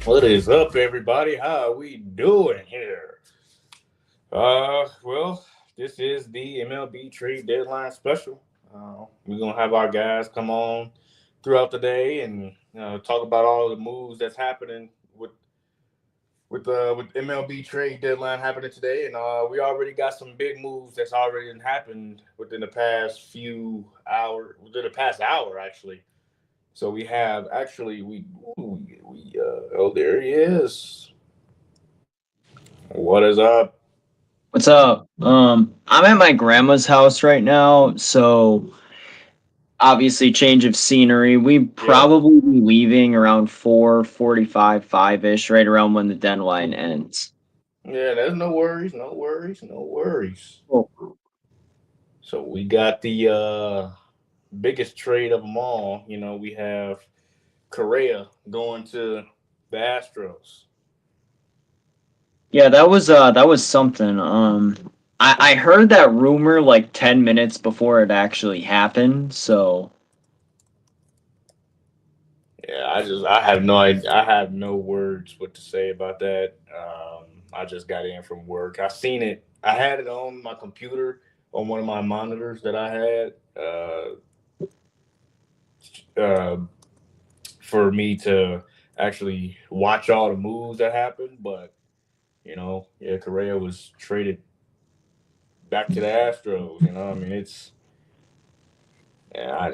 What is up, everybody? How are we doing here? Well, this is the MLB trade deadline special. We're gonna have our guys come on throughout the day and talk about all the moves that's happening with MLB trade deadline happening today, and we already got some big moves that's already happened within the past few hours, within the past hour actually. So we have actually oh, there he is. What is up? What's up? I'm at my grandma's house right now, so obviously change of scenery. We Yep. probably be leaving around 4:45, 5-ish, right around when the deadline ends. Yeah, there's no worries, no worries, no worries. Cool. So we got the biggest trade of them all. We have Correa going to the Astros. Yeah, that was something. I heard that rumor like 10 minutes before it actually happened, so Yeah, I have no idea. I have no words what to say about that. I just got in from work. I seen it. I had it on my computer on one of my monitors that I had uh, for me to actually watch all the moves that happened. But yeah, Correa was traded back to the Astros. I mean, it's yeah.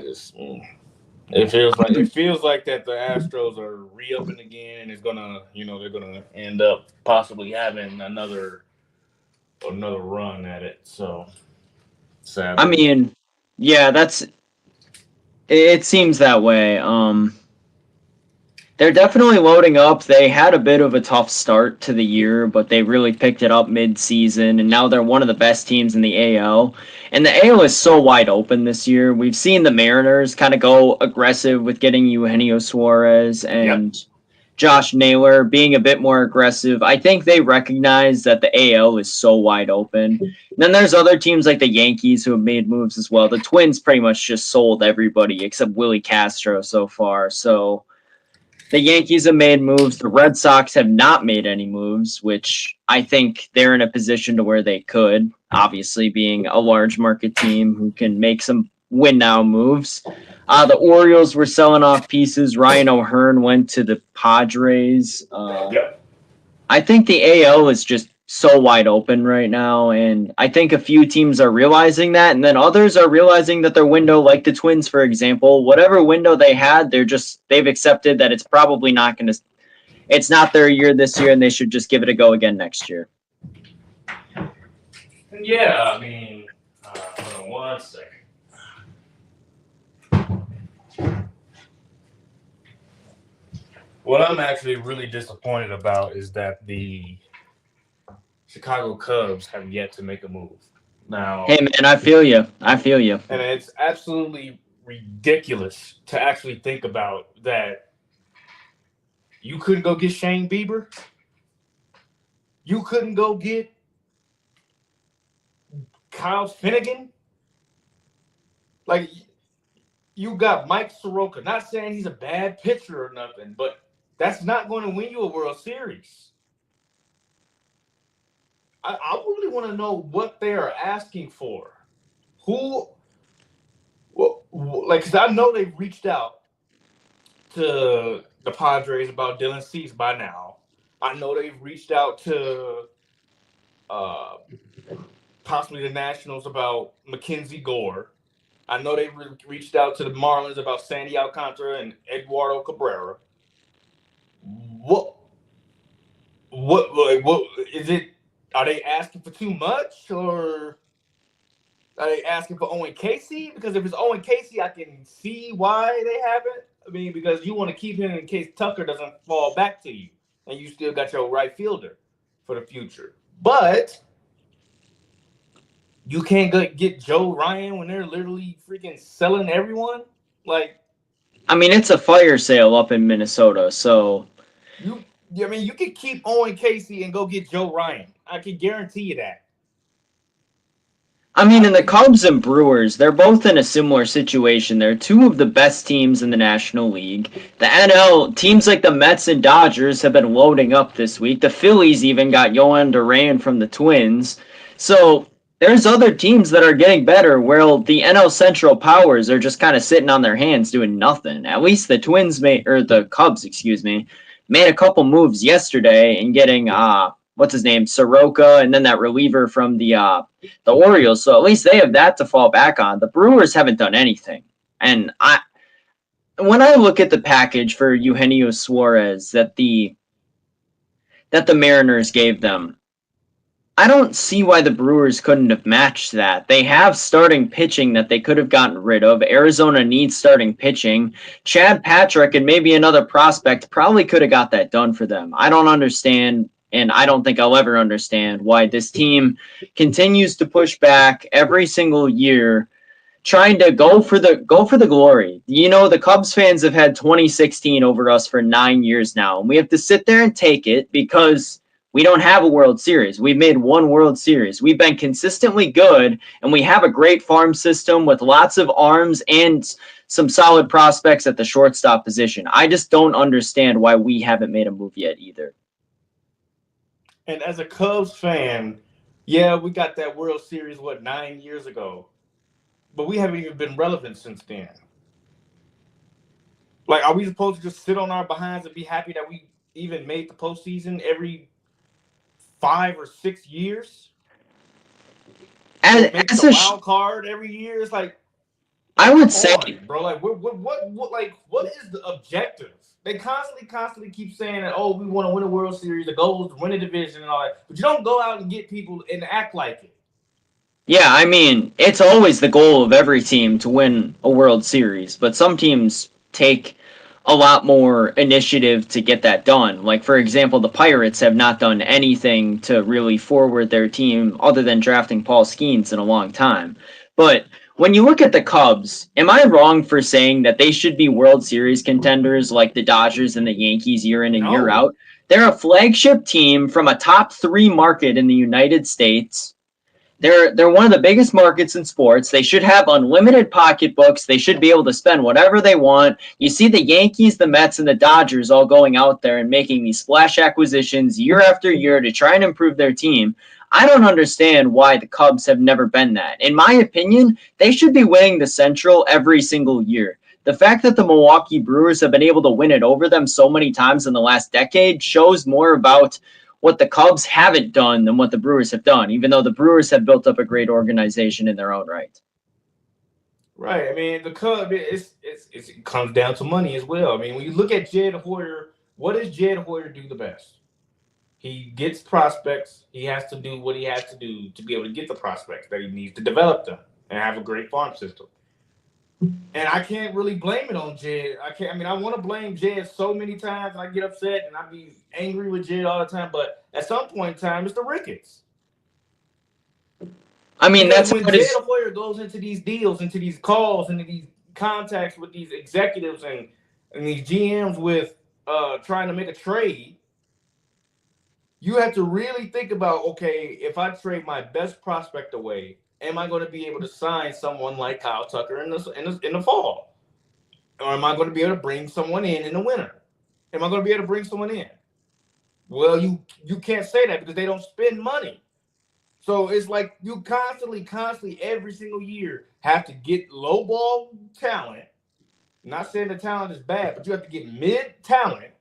It feels like that the Astros are re-upping again, and it's gonna, they're gonna end up possibly having another run at it. So I sadly, mean, yeah, it seems that way. They're definitely loading up. They had a bit of a tough start to the year, but they really picked it up mid-season, and now they're one of the best teams in the AL. And the AL is so wide open this year. We've seen the Mariners kind of go aggressive with getting Eugenio Suarez yep. and Josh Naylor being a bit more aggressive. I think they recognize that the AL is so wide open. And then there's other teams like the Yankees who have made moves as well. The Twins pretty much just sold everybody except Willie Castro so far. So the Yankees have made moves. The Red Sox have not made any moves, which I think they're in a position to where they could, obviously being a large market team who can make some win now moves. The Orioles were selling off pieces. Ryan O'Hearn went to the Padres. Yep. I think the AL is just so wide open right now, and I think a few teams are realizing that, and then others are realizing that their window, like the Twins, for example, whatever window they had, they've accepted that it's probably not going to. It's not their year this year, and they should just give it a go again next year. Yeah, I mean, hold on one second. What I'm actually really disappointed about is that the Chicago Cubs have yet to make a move. Hey Now, man, I feel you. I feel you. and it's absolutely ridiculous to actually think about that you couldn't go get Shane Bieber. You couldn't go get Kyle Finnegan. Like you got Mike Soroka. Not saying he's a bad pitcher or nothing, but that's not going to win you a World Series. I really want to know what they are asking for. Who, like, because I know they've reached out to the Padres about Dylan Cease by now. I know they've reached out to uh, possibly the Nationals about Mackenzie Gore. I know they reached out to the Marlins about Sandy Alcantara and Eduardo Cabrera. What what is it? Are they asking for too much, or are they asking for Owen Casey? Because if it's Owen Casey, I can see why they haven't. I mean, because you want to keep him in case Tucker doesn't fall back to you, and you still got your right fielder for the future. But you can't get Joe Ryan when they're literally freaking selling everyone. Like I mean, it's a fire sale up in Minnesota, so you, I mean, you could keep Owen Casey and go get Joe Ryan. I can guarantee you that. I mean, in the Cubs and Brewers, they're both in a similar situation. They're two of the best teams in the National League. The NL teams like the Mets and Dodgers have been loading up this week. The Phillies even got Yohan Duran from the Twins. So there's other teams that are getting better, where the NL Central powers are just kind of sitting on their hands doing nothing. At least the the Cubs, excuse me, made a couple moves yesterday in getting what's his name, Soroka, and then that reliever from the Orioles, so at least they have that to fall back on. The Brewers haven't done anything. And when I look at the package for Eugenio Suarez that the Mariners gave them, I don't see why the Brewers couldn't have matched that. They have starting pitching that they could have gotten rid of. Arizona needs starting pitching. Chad Patrick and maybe another prospect probably could have got that done for them. I don't understand, and I don't think I'll ever understand why this team continues to push back every single year, trying to go for the glory. You know, the Cubs fans have had 2016 over us for 9 years now, and we have to sit there and take it because we don't have a World Series. We've made one World Series. We've been consistently good, and we have a great farm system with lots of arms and some solid prospects at the shortstop position. I just don't understand why we haven't made a move yet either. And as a Cubs fan, yeah, we got that World Series, 9 years ago? But we haven't even been relevant since then. Like, are we supposed to just sit on our behinds and be happy that we even made the postseason every 5 or 6 years? As the wild card every year? It's like, I would say, bro, like what is the objective? They constantly keep saying that, oh, we want to win a World Series, the goal is to win a division and all that, but you don't go out and get people and act like it. Yeah, I mean, it's always the goal of every team to win a World Series, but some teams take a lot more initiative to get that done. Like, for example, the Pirates have not done anything to really forward their team other than drafting Paul Skeens in a long time. But when you look at the Cubs, am I wrong for saying that they should be World Series contenders like the Dodgers and the Yankees year in and year out? They're a flagship team from a top 3 market in the United States. They're one of the biggest markets in sports. They should have unlimited pocketbooks. They should be able to spend whatever they want. You see the Yankees, the Mets, and the Dodgers all going out there and making these splash acquisitions year after year to try and improve their team. I don't understand why the Cubs have never been that. In my opinion, they should be winning the Central every single year. The fact that the Milwaukee Brewers have been able to win it over them so many times in the last decade shows more about what the Cubs haven't done than what the Brewers have done, even though the Brewers have built up a great organization in their own right. Right. I mean, the Cubs, it comes down to money as well. I mean, when you look at Jed Hoyer, what does Jed Hoyer do the best? He gets prospects. He has to do what he has to do to be able to get the prospects that he needs to develop them and have a great farm system. And I can't really blame it on Jed. I want to blame Jed so many times, and I get upset, and I be angry with Jed all the time. But at some point in time, it's the Ricketts. I mean, because that's when Jed Hoyer goes into these deals, into these calls, into these contacts with these executives and these GMs with trying to make a trade. You have to really think about, okay, if I trade my best prospect away, am I going to be able to sign someone like Kyle Tucker in the fall? Or am I going to be able to bring someone in the winter? Am I going to be able to bring someone in? Well, you can't say that because they don't spend money. So it's like you constantly, every single year have to get low ball talent. I'm not saying the talent is bad, but you have to get mid talent,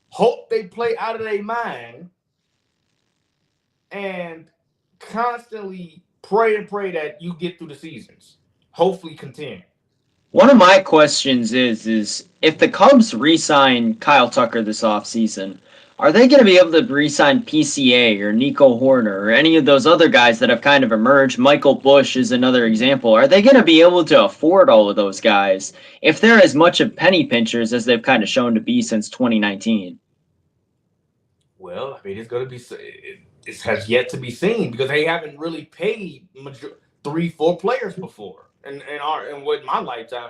hope they play out of their mind, and constantly pray that you get through the seasons. Hopefully contend. One of my questions is if the Cubs re-sign Kyle Tucker this offseason, are they going to be able to re-sign PCA or Nico Hoerner or any of those other guys that have kind of emerged? Michael Busch is another example. Are they going to be able to afford all of those guys if they're as much of penny pinchers as they've kind of shown to be since 2019? Well, I mean, it's going to be... It has yet to be seen because they haven't really paid 3-4 players before. And with my lifetime,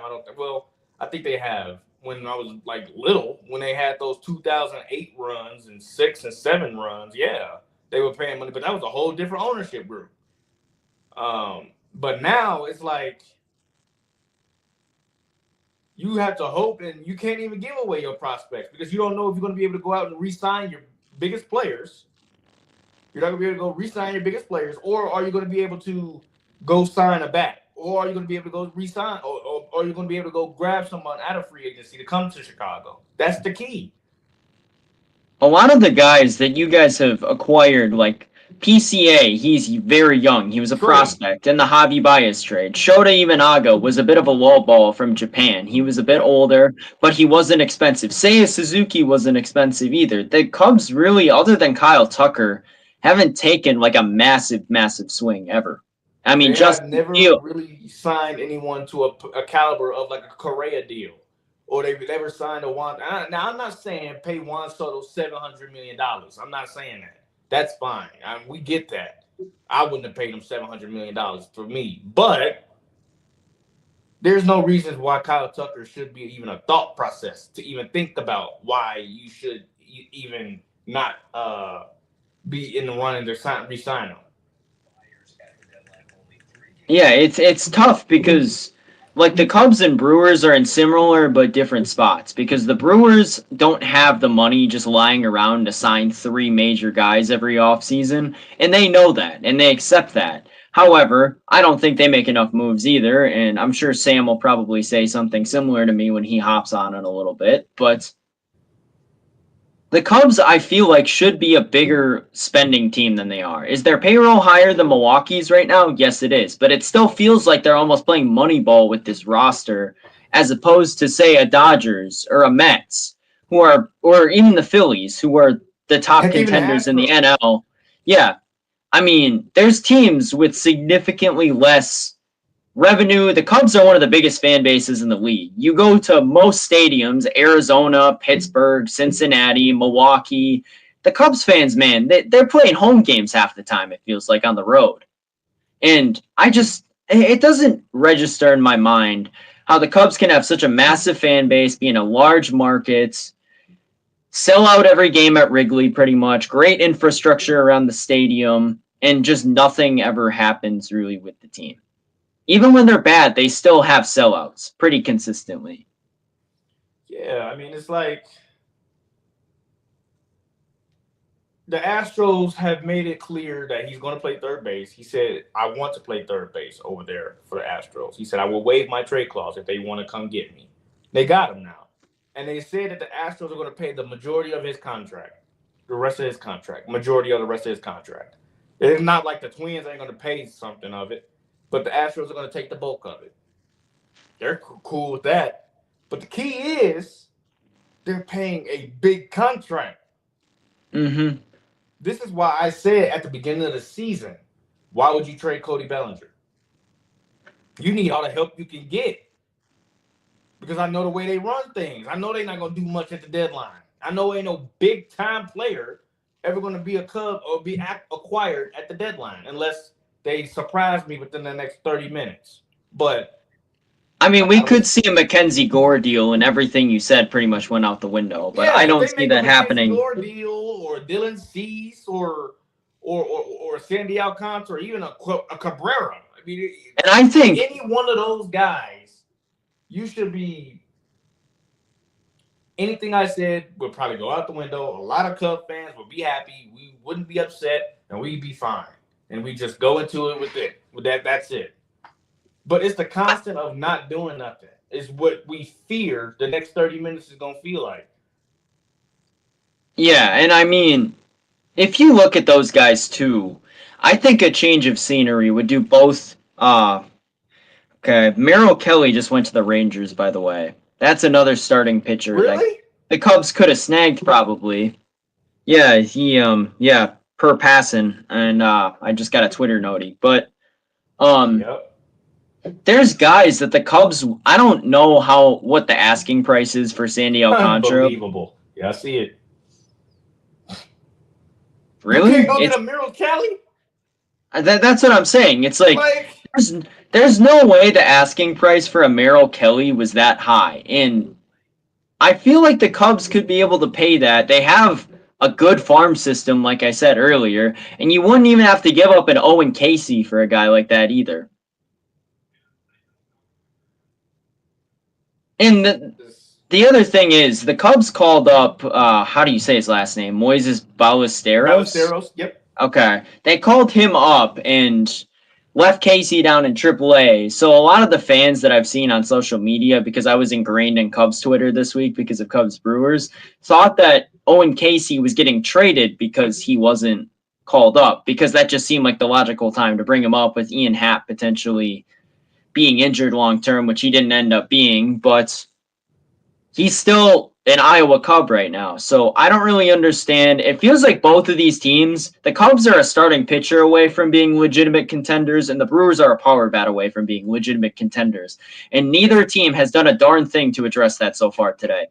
I think they have. When I was like little, when they had those 2008 runs and 6 and 7 runs, yeah, they were paying money, but that was a whole different ownership group. But now it's like you have to hope, and you can't even give away your prospects because you don't know if you're going to be able to go out and re-sign your biggest players. You're not going to be able to go re-sign your biggest players, or are you going to be able to go sign a bat, or are you going to be able to go re-sign, or are you going to be able to go grab someone out of free agency to come to Chicago? That's the key. A lot of the guys that you guys have acquired, like PCA, he's very young. He was a prospect in the Javi Baez trade. Shota Imanaga was a bit of a wall ball from Japan. He was a bit older, but he wasn't expensive. Seiya Suzuki wasn't expensive either. The Cubs really, other than Kyle Tucker, haven't taken like a massive, massive swing ever. I mean, they just have never really signed anyone to a caliber of like a Correa deal, or they've never signed a Juan. Now, I'm not saying pay Juan Soto $700 million. I'm not saying that. That's fine. We get that. I wouldn't have paid him $700 million for me. But there's no reason why Kyle Tucker should be even a thought process to even think about why you should even not be in the running to re-sign him. Yeah, it's tough because like the Cubs and Brewers are in similar but different spots because the Brewers don't have the money just lying around to sign 3 major guys every offseason, and they know that and they accept that. However, I don't think they make enough moves either, and I'm sure Sam will probably say something similar to me when he hops on it a little bit, but the Cubs, I feel like, should be a bigger spending team than they are. Is their payroll higher than Milwaukee's right now? Yes, it is. But it still feels like they're almost playing Moneyball with this roster, as opposed to, say, a Dodgers or a Mets, or even the Phillies, who are the top Heck, even the contenders in the Astros. NL. Yeah. I mean, there's teams with significantly less revenue. The Cubs are one of the biggest fan bases in the league. You go to most stadiums, Arizona, Pittsburgh, Cincinnati, Milwaukee. The Cubs fans, man, they're playing home games half the time, it feels like, on the road. And it doesn't register in my mind how the Cubs can have such a massive fan base, be in a large market, sell out every game at Wrigley pretty much, great infrastructure around the stadium, and just nothing ever happens really with the team. Even when they're bad, they still have sellouts pretty consistently. Yeah, I mean, it's like the Astros have made it clear that he's going to play third base. He said, I want to play third base over there for the Astros. He said, I will waive my trade clause if they want to come get me. They got him now. And they said that the Astros are going to pay the majority of his contract, the rest of his contract, majority of the rest of his contract. It's not like the Twins ain't going to pay something of it, but the Astros are going to take the bulk of it. They're cool with that. But the key is they're paying a big contract. Mm-hmm. This is why I said at the beginning of the season, why would you trade Cody Bellinger? You need all the help you can get. Because I know the way they run things. I know they're not going to do much at the deadline. I know ain't no big-time player ever going to be a Cub or be acquired at the deadline unless they surprise me within the next 30 minutes. But I mean, we could see a Mackenzie Gore deal, and everything you said pretty much went out the window. But yeah, I don't see that happening. Gore deal or Dylan Cease or Sandy Alcantara or even a Cabrera. I mean, and I think any one of those guys, you should be. Anything I said would probably go out the window. A lot of Cub fans would be happy. We wouldn't be upset, and we'd be fine. And we just go into it with it. With that, that's it. But it's the constant of not doing nothing. Is what we fear the next 30 minutes is going to feel like. Yeah, and I mean, if you look at those guys too, I think a change of scenery would do both. Okay, Merrill Kelly just went to the Rangers, by the way. That's another starting pitcher really? that the Cubs could have snagged probably. Yeah, he per passing, and I just got a Twitter notey. But yep. There's guys that the Cubs, I don't know what the asking price is for Sandy Alcantara. Unbelievable. Yeah, I see it. Really? You can't go get a Merrill Kelly? That's what I'm saying. It's like there's no way the asking price for a Merrill Kelly was that high. And I feel like the Cubs could be able to pay that. They have a good farm system, like I said earlier, and you wouldn't even have to give up an Owen Casey for a guy like that either. And the other thing is, the Cubs called up, how do you say his last name? Moises Ballesteros? Ballesteros, yep. Okay. They called him up and left Casey down in AAA. So a lot of the fans that I've seen on social media, because I was ingrained in Cubs Twitter this week because of Cubs Brewers, thought that Owen Casey was getting traded because he wasn't called up, because that just seemed like the logical time to bring him up, with Ian Happ potentially being injured long term, which he didn't end up being, but he's still an Iowa Cub right now. So I don't really understand. It feels like both of these teams, the Cubs are a starting pitcher away from being legitimate contenders, and the Brewers are a power bat away from being legitimate contenders. And neither team has done a darn thing to address that so far today.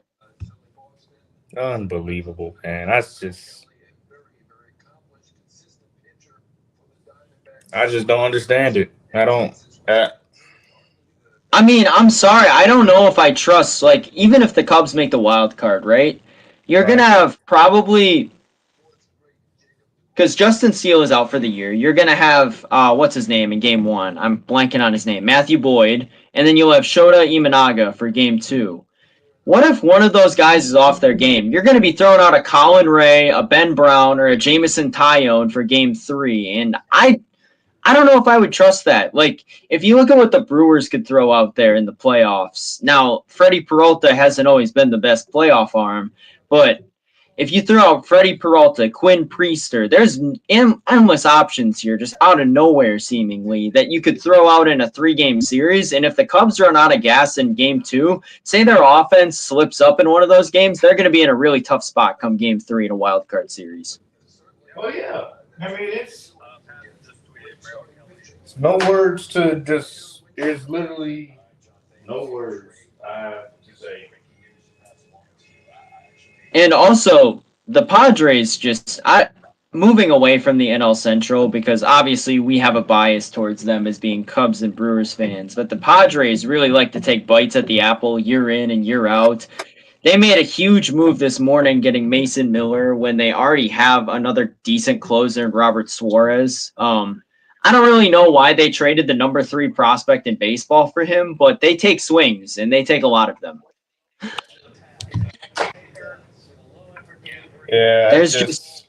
Unbelievable, man. That's just. I just don't understand it. I don't. I mean, I'm sorry. I don't know if I trust, like, even if the Cubs make the wild card, right? You're going to have probably, because Justin Steele is out for the year, you're going to have, what's his name in game one? I'm blanking on his name. Matthew Boyd. And then you'll have Shota Imanaga for game two. What if one of those guys is off their game? You're going to be throwing out a Colin Ray, a Ben Brown, or a Jameson Taillon for game three. And I don't know if I would trust that. Like, if you look at what the Brewers could throw out there in the playoffs, now, Freddie Peralta hasn't always been the best playoff arm, but if you throw out Freddie Peralta, Quinn Priester, there's endless options here, just out of nowhere, seemingly, that you could throw out in a 3-game series. And if the Cubs run out of gas in game 2, say their offense slips up in one of those games, they're going to be in a really tough spot come game 3 in a wild card series. Oh, yeah. I mean, it's no words to just. There's literally no words I have to say. And also, the Padres just moving away from the NL Central, because obviously we have a bias towards them as being Cubs and Brewers fans, but the Padres really like to take bites at the apple year in and year out. They made a huge move this morning getting Mason Miller when they already have another decent closer in Robert Suarez. I don't really know why they traded the number 3 prospect in baseball for him, but they take swings, and they take a lot of them. Yeah, there's just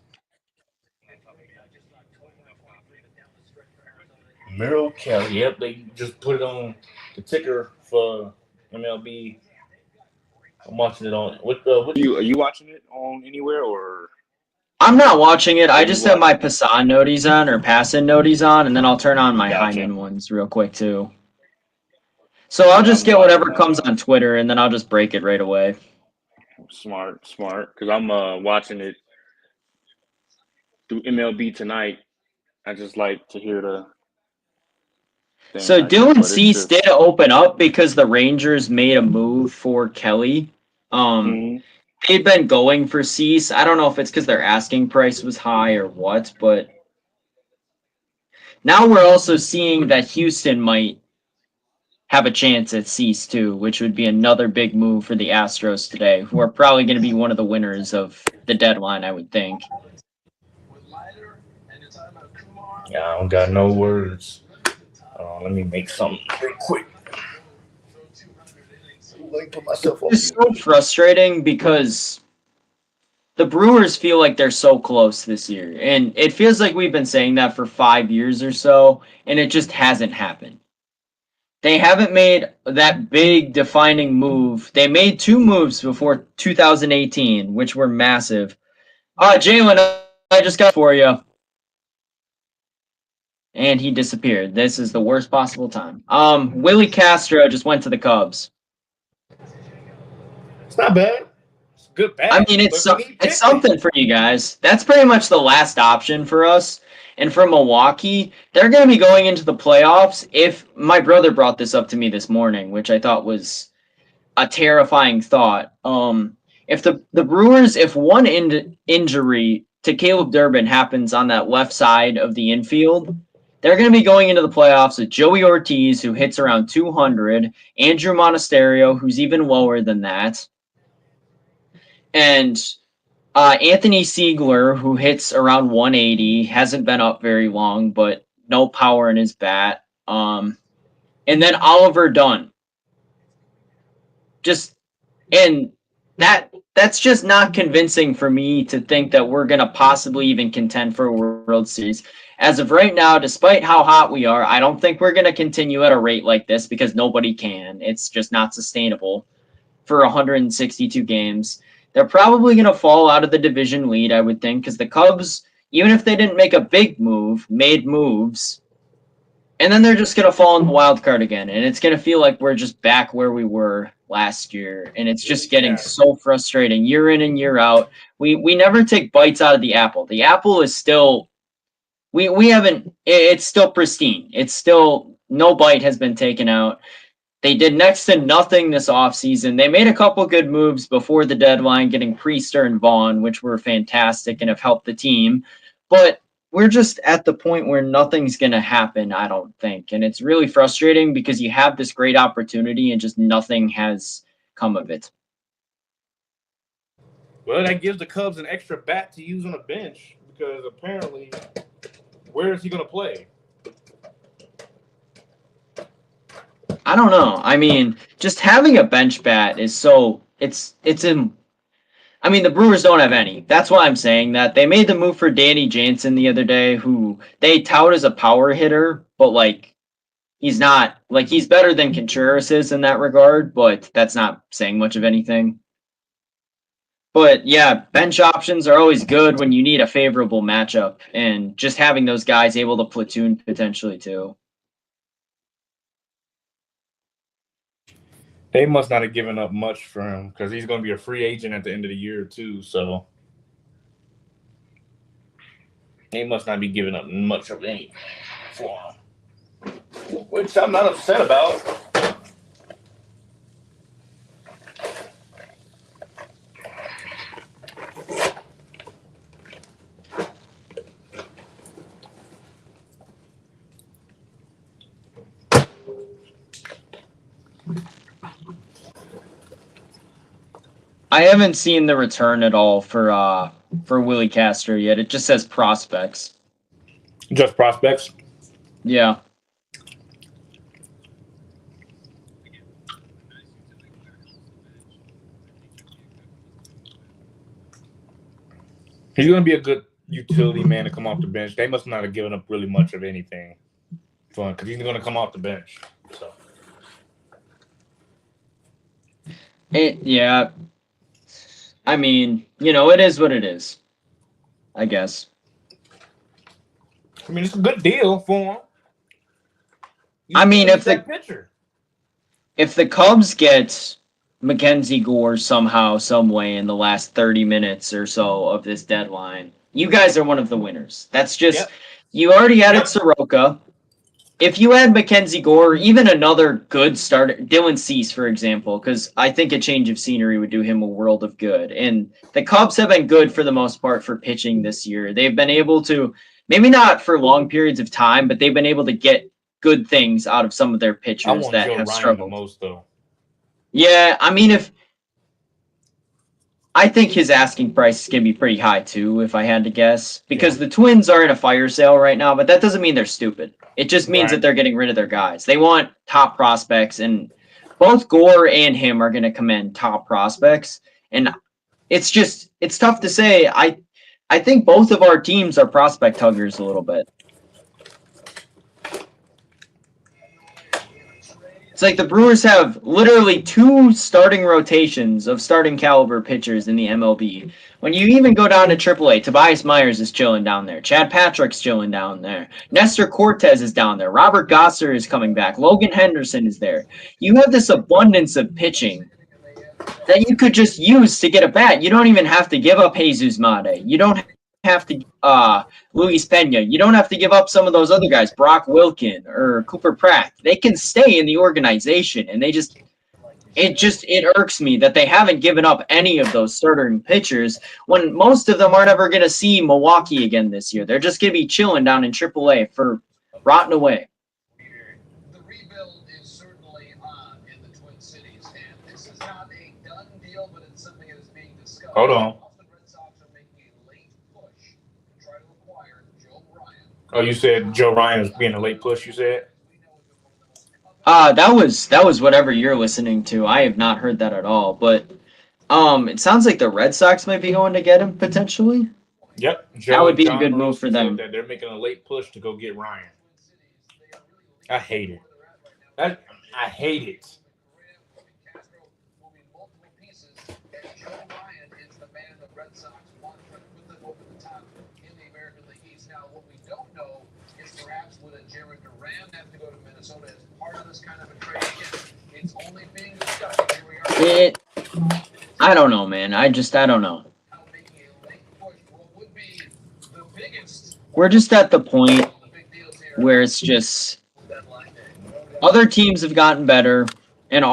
Merrill Kelly. Yep, they just put it on the ticker for MLB. I'm watching it on. What are you watching it on anywhere or? I'm not watching it. I just have my Passan noties on, or Passan noties on, and then I'll turn on my Hyman ones real quick too. So I'll just get whatever comes on Twitter, and then I'll just break it right away. Smart. Because I'm watching it through MLB Tonight. I just like to hear the. So Dylan Cease did open up because the Rangers made a move for Kelly. They'd been going for Cease. I don't know if it's because their asking price was high or what, but now we're also seeing that Houston might have a chance at Cease too, which would be another big move for the Astros today, who are probably going to be one of the winners of the deadline, I would think. Yeah, I don't got no words. Let me make something real quick. It's so frustrating because the Brewers feel like they're so close this year. And it feels like we've been saying that for 5 years or so, and it just hasn't happened. They haven't made that big defining move. They made 2 moves before 2018, which were massive. Jalen, I just got for you. And he disappeared. This is the worst possible time. Willie Castro just went to the Cubs. It's not bad. It's a good bat. I mean, it's something for you guys. That's pretty much the last option for us. And for Milwaukee, they're going to be going into the playoffs. If my brother brought this up to me this morning, which I thought was a terrifying thought. If the Brewers, if one injury to Caleb Durbin happens on that left side of the infield, they're going to be going into the playoffs with Joey Ortiz, who hits around 200, Andrew Monasterio, who's even lower than that, and Anthony Siegler, who hits around 180, hasn't been up very long, but no power in his bat. And then Oliver Dunn. And that's just not convincing for me to think that we're going to possibly even contend for a World Series. As of right now, despite how hot we are, I don't think we're going to continue at a rate like this because nobody can. It's just not sustainable for 162 games. They're probably going to fall out of the division lead, I would think, because the Cubs, even if they didn't make a big move, made moves, and then they're just going to fall in the wild card again. And it's going to feel like we're just back where we were last year. And it's just getting so frustrating year in and year out. We never take bites out of the apple. The apple is still, we haven't, it's still pristine. It's still, no bite has been taken out. They did next to nothing this offseason. They made a couple good moves before the deadline, getting Priester and Vaughn, which were fantastic and have helped the team. But we're just at the point where nothing's going to happen, I don't think. And it's really frustrating because you have this great opportunity and just nothing has come of it. Well, that gives the Cubs an extra bat to use on the bench because apparently, where is he going to play? I don't know. I mean, just having a bench bat is so it's in. I mean, the Brewers don't have any. That's why I'm saying that. They made the move for Danny Jansen the other day, who they tout as a power hitter, but like he's not. Like he's better than Contreras is in that regard, but that's not saying much of anything. But yeah, bench options are always good when you need a favorable matchup, and just having those guys able to platoon potentially too. They must not have given up much for him because he's going to be a free agent at the end of the year too. So they must not be giving up much of anything for him, which I'm not upset about. I haven't seen the return at all for Willie Castro yet. It just says prospects. Just prospects? Yeah. He's going to be a good utility man to come off the bench. They must not have given up really much of anything for him because he's going to come off the bench. So. Yeah. I mean, it is what it is, I guess. I mean, it's a good deal for him. I mean, if the Cubs get Mackenzie Gore somehow, some way in the last 30 minutes or so of this deadline, you guys are one of the winners. That's just, You already added Soroka. If you add Mackenzie Gore, even another good starter, Dylan Cease, for example, because I think a change of scenery would do him a world of good. And the Cubs have been good for the most part for pitching this year. They've been able to, maybe not for long periods of time, but they've been able to get good things out of some of their pitchers that Joe have Ryan struggled. The most, though. Yeah, I mean, I think his asking price is going to be pretty high, too, if I had to guess. Because the Twins are in a fire sale right now, but that doesn't mean they're stupid. It just means that they're getting rid of their guys. They want top prospects, and both Gore and him are going to commend top prospects. And it's tough to say. I think both of our teams are prospect huggers a little bit. It's like the Brewers have literally 2 starting rotations of starting caliber pitchers in the MLB. When you even go down to AAA, Tobias Myers is chilling down there. Chad Patrick's chilling down there. Nestor Cortez is down there. Robert Gosser is coming back. Logan Henderson is there. You have this abundance of pitching that you could just use to get a bat. You don't even have to give up Jesus Mate. You don't have to Luis Pena. You don't have to give up some of those other guys, Brock Wilken or Cooper Pratt. They can stay in the organization, and it irks me that they haven't given up any of those starting pitchers when most of them aren't ever going to see Milwaukee again this year. They're just going to be chilling down in AAA for rotting away. The rebuild is certainly on in the Twin Cities, and this is not a done deal, but it's something that is being discussed. Hold on. Joe Ryan. Oh, you said Joe Ryan is being a late push, you said? That was whatever you're listening to. I have not heard that at all. But it sounds like the Red Sox might be going to get him potentially. Yep. That would be a John good move Morosi for said them. that they're making a late push to go get Ryan. I hate it. I hate it. Joe Ryan is the man the Red Sox want to put them over the top in the American League East. Now, what we don't know is perhaps would a Jared Duran have to go to Minnesota as part of this kind of a trade? Again, it's only being discussed. Here we are. I don't know, man. I don't know. Making a late push for what would be the biggest. We're just at the point The big deals here. where it's just Deadline day. other teams have gotten better, and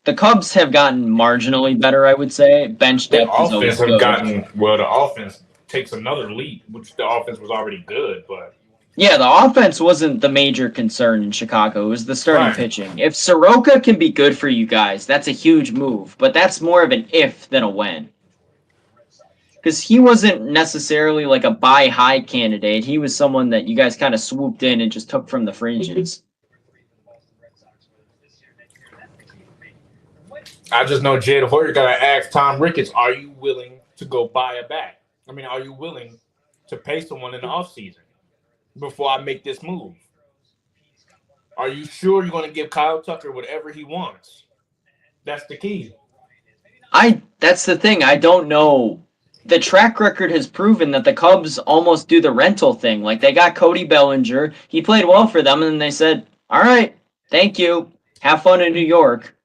the Cubs have gotten marginally better, I would say. Bench The depth is offense always have good. gotten the offense takes another leap, which the offense was already good, but Yeah, the offense wasn't the major concern in Chicago. It was the starting Right. pitching. If Soroka can be good for you guys, that's a huge move. But that's more of an if than a when. Because he wasn't necessarily like a buy high candidate. He was someone that you guys kind of swooped in and just took from the fringes. I just know Jed Hoyer got to ask Tom Ricketts, are you willing to go buy a bat? I mean, are you willing to pay someone in the offseason before I make this move? Are you sure you're going to give Kyle Tucker whatever he wants? That's the key. That's the thing. I don't know. The track record has proven that the Cubs almost do the rental thing. Like, they got Cody Bellinger. He played well for them, and they said, all right, thank you. Have fun in New York.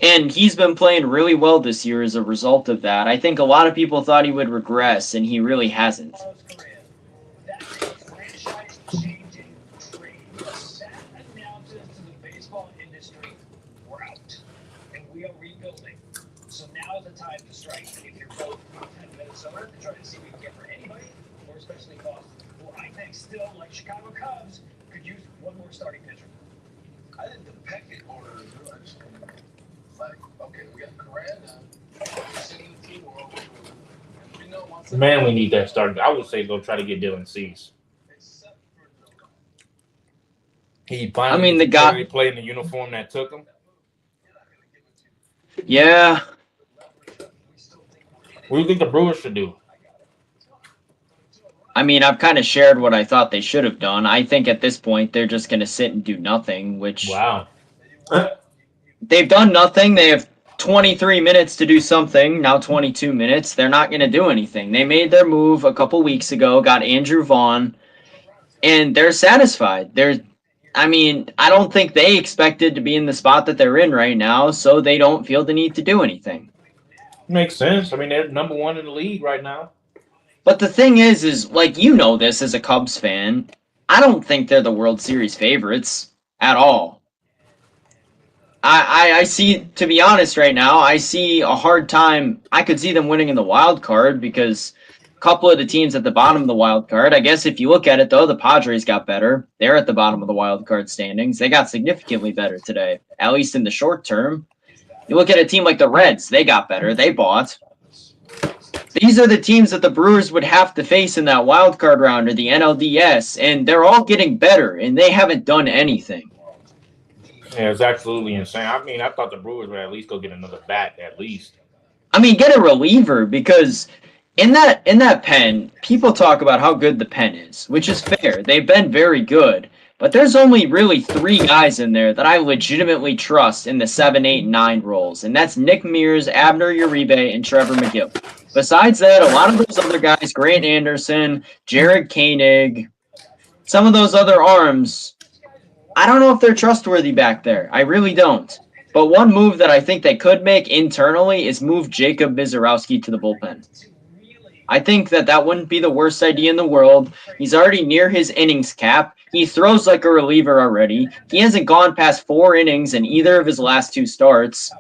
And he's been playing really well this year as a result of that. I think a lot of people thought he would regress, and he really hasn't. So now is the time to strike. If you're both Minnesota to try to see what you can get for anybody, or especially Boston, who I think still, like Chicago Cubs, could use one more starting pitcher. I think the pecking order is really just like, okay, we got Correa. Man, we need that starter. I would say go try to get Dylan Cease. He finally played in the uniform that took him. Yeah. What do you think the Brewers should do? I mean, I've kind of shared what I thought they should have done. I think at this point they're just going to sit and do nothing, which wow. They've done nothing. They have 23 minutes to do something, now 22 minutes. They're not going to do anything. They made their move a couple weeks ago, got Andrew Vaughn, and they're satisfied. I don't think they expected to be in the spot that they're in right now, so they don't feel the need to do anything. Makes sense. I mean, they're number one in the league right now. But the thing is like, you know this as a Cubs fan, I don't think they're the World Series favorites at all. I see, to be honest right now, I see a hard time. I could see them winning in the wild card because a couple of the teams at the bottom of the wild card, I guess if you look at it, though, the Padres got better. They're at the bottom of the wild card standings. They got significantly better today, at least in the short term. You look at a team like the Reds, they got better. They bought. These are the teams that the Brewers would have to face in that wild card round or the NLDS, and they're all getting better, and they haven't done anything. Yeah, it's absolutely insane. I mean, I thought the Brewers would at least go get another bat, at least. I mean, get a reliever, because in that pen, people talk about how good the pen is, which is fair. They've been very good. But there's only really 3 guys in there that I legitimately trust in the 7, 8, and 9 roles, and that's Nick Mears, Abner Uribe, and Trevor McGill. Besides that, a lot of those other guys, Grant Anderson, Jared Koenig, some of those other arms, I don't know if they're trustworthy back there. I really don't. But one move that I think they could make internally is move Jacob Mizorowski to the bullpen. I think that wouldn't be the worst idea in the world. He's already near his innings cap. He throws like a reliever already. He hasn't gone past 4 innings in either of his last 2 starts.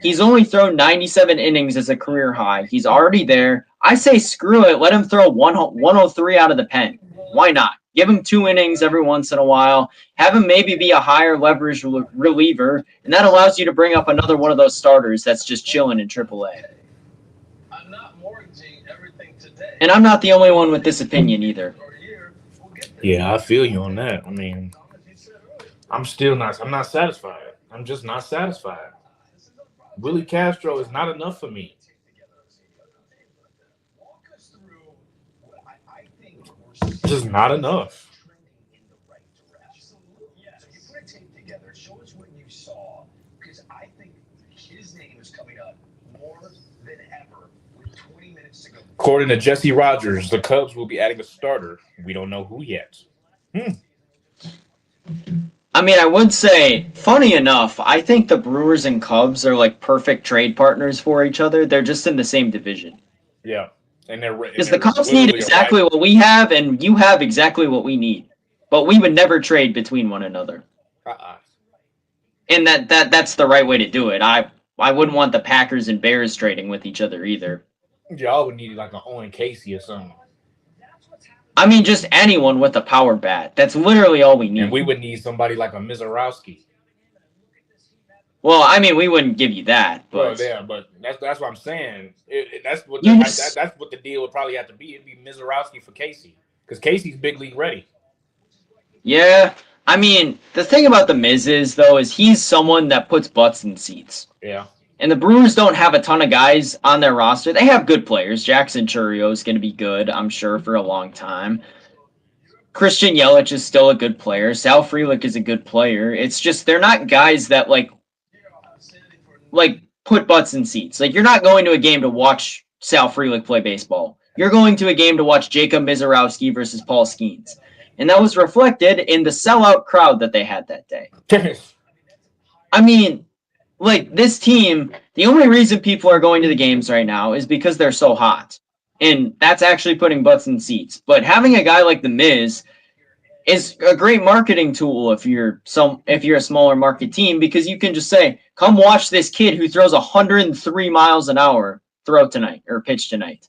He's only thrown 97 innings as a career high. He's already there. I say screw it. Let him throw 103 out of the pen. Why not? Give him 2 innings every once in a while. Have him maybe be a higher leverage reliever, and that allows you to bring up another one of those starters that's just chilling in AAA. I'm not mortgaging everything today. And I'm not the only one with this opinion either. Yeah, I feel you on that. I mean, I'm not satisfied. I'm just not satisfied. Willie Castro is not enough for me. Just not enough. So you put a tape together. Show us what you saw, because I think his name is coming up more than ever with 20 minutes to go. According to Jesse Rogers, the Cubs will be adding a starter. We don't know who yet. I mean, I would say, funny enough, I think the Brewers and Cubs are like perfect trade partners for each other. They're just in the same division. Yeah, Because the Cubs need exactly what we have, and you have exactly what we need. But we would never trade between one another. And that's the right way to do it. I wouldn't want the Packers and Bears trading with each other either. Y'all would need like an Owen Casey or something. I mean, just anyone with a power bat. That's literally all we need. And we would need somebody like a Mizorowski. Well, I mean, we wouldn't give you that. But well, yeah, but that's what I'm saying. That's what that's what the deal would probably have to be. It'd be Mizorowski for Casey, because Casey's big league ready. Yeah, I mean, the thing about the Miz is though is he's someone that puts butts in seats. Yeah. And the Brewers don't have a ton of guys on their roster. They have good players. Jackson Chourio is going to be good, I'm sure, for a long time. Christian Yelich is still a good player. Sal Frelick is a good player. It's just they're not guys that like put butts in seats. Like, you're not going to a game to watch Sal Frelick play baseball. You're going to a game to watch Jacob Mizorowski versus Paul Skeens. And that was reflected in the sellout crowd that they had that day. I mean, like, this team, the only reason people are going to the games right now is because they're so hot. And that's actually putting butts in seats. But having a guy like The Miz is a great marketing tool if you're a smaller market team, because you can just say, come watch this kid who throws 103 miles an hour pitch tonight.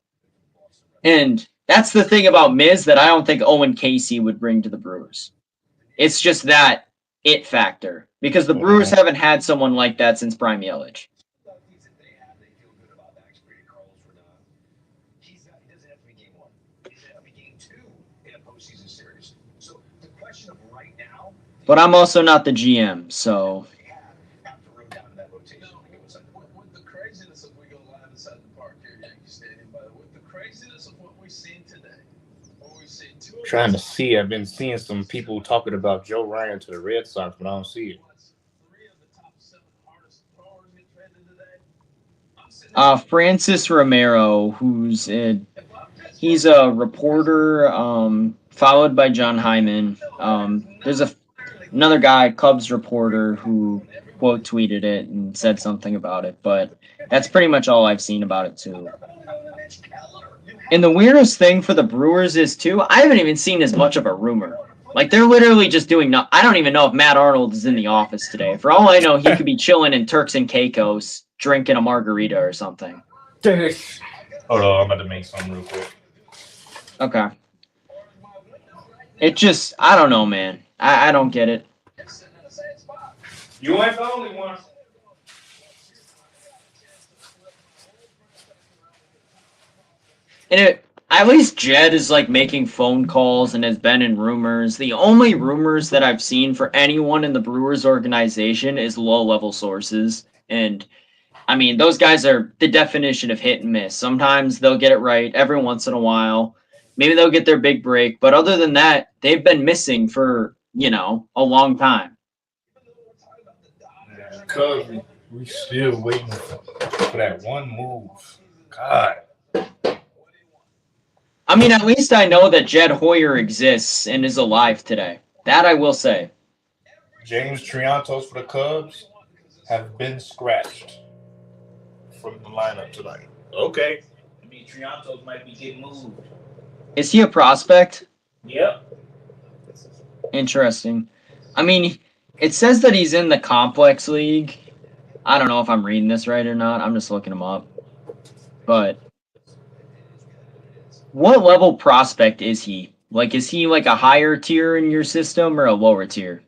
And that's the thing about Miz that I don't think Owen Casey would bring to the Brewers. It's just that it factor, because the Brewers haven't had someone like that since Prime Yelich. But I'm also not the GM, so. With the craziness of we go live inside the park here at Yankee Stadium, by the way, with the craziness of what we've seen today, trying to see, I've been seeing some people talking about Joe Ryan to the Red Sox, but I don't see it. Francis Romero, he's a reporter, followed by John Hyman. There's another guy, Cubs reporter, who quote tweeted it and said something about it, but that's pretty much all I've seen about it too. And the weirdest thing for the Brewers is too, I haven't even seen as much of a rumor. Like, they're literally just doing I don't even know if Matt Arnold is in the office today. For all I know, he could be chilling in Turks and Caicos, drinking a margarita or something. Hold on, I'm about to make something real quick. Okay. It just, I don't know, man. I don't get it. You ain't the only one. And at least Jed is like making phone calls and has been in rumors. The only rumors that I've seen for anyone in the Brewers organization is low-level sources. And I mean, those guys are the definition of hit and miss. Sometimes they'll get it right every once in a while. Maybe they'll get their big break. But other than that, they've been missing for, a long time. Because we still waiting for that one move. God. I mean, at least I know that Jed Hoyer exists and is alive today. That I will say. James Triantos for the Cubs have been scratched from the lineup tonight. Okay. I mean, Triantos might be getting moved. Is he a prospect? Yep. Interesting. I mean, it says that he's in the Complex League. I don't know if I'm reading this right or not. I'm just looking him up. But what level prospect is he? Like, is he like a higher tier in your system or a lower tier?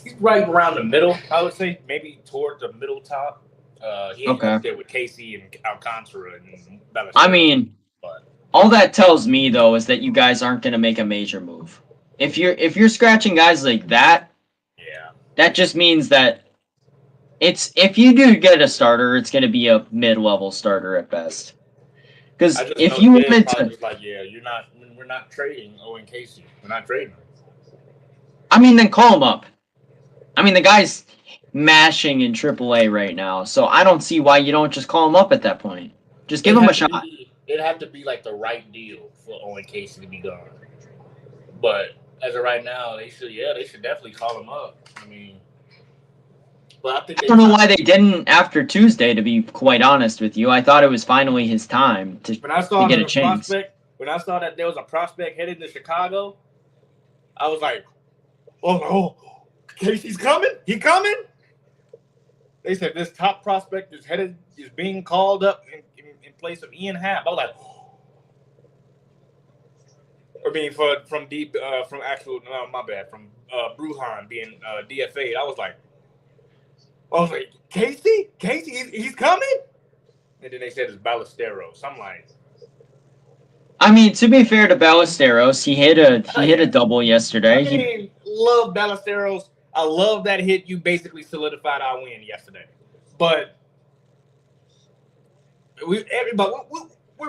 He's right around the middle, I would say. Maybe toward the middle top. He ain't up there with Casey and Alcantara and Belichick. I mean, all that tells me, though, is that you guys aren't going to make a major move. If you're scratching guys like that, Yeah. that just means that if you do get a starter, it's going to be a mid-level starter at best. Because I just if know you Jay wanted probably to, was like, yeah, we're not trading Owen Casey. We're not trading him. I mean, then call him up. I mean, the guy's mashing in AAA right now, so I don't see why you don't just call him up at that point. Just give him a shot. It'd have to be like the right deal for Owen Casey to be gone. But as of right now, they should definitely call him up. I mean, but I think I don't know why they didn't after Tuesday, to be quite honest with you. I thought it was finally his time to when I saw get a the chance. when I saw that there was a prospect headed to Chicago, I was like, oh, Casey's coming? He coming? They said this top prospect is being called up in place of Ian Happ. I was like, I mean, from Bruhan being DFA'd. I was like, Casey, he's coming. And then they said it's Ballesteros. I'm like, I mean, to be fair to Ballesteros, he hit a double yesterday. I mean, love Ballesteros. I love that hit. You basically solidified our win yesterday. But we're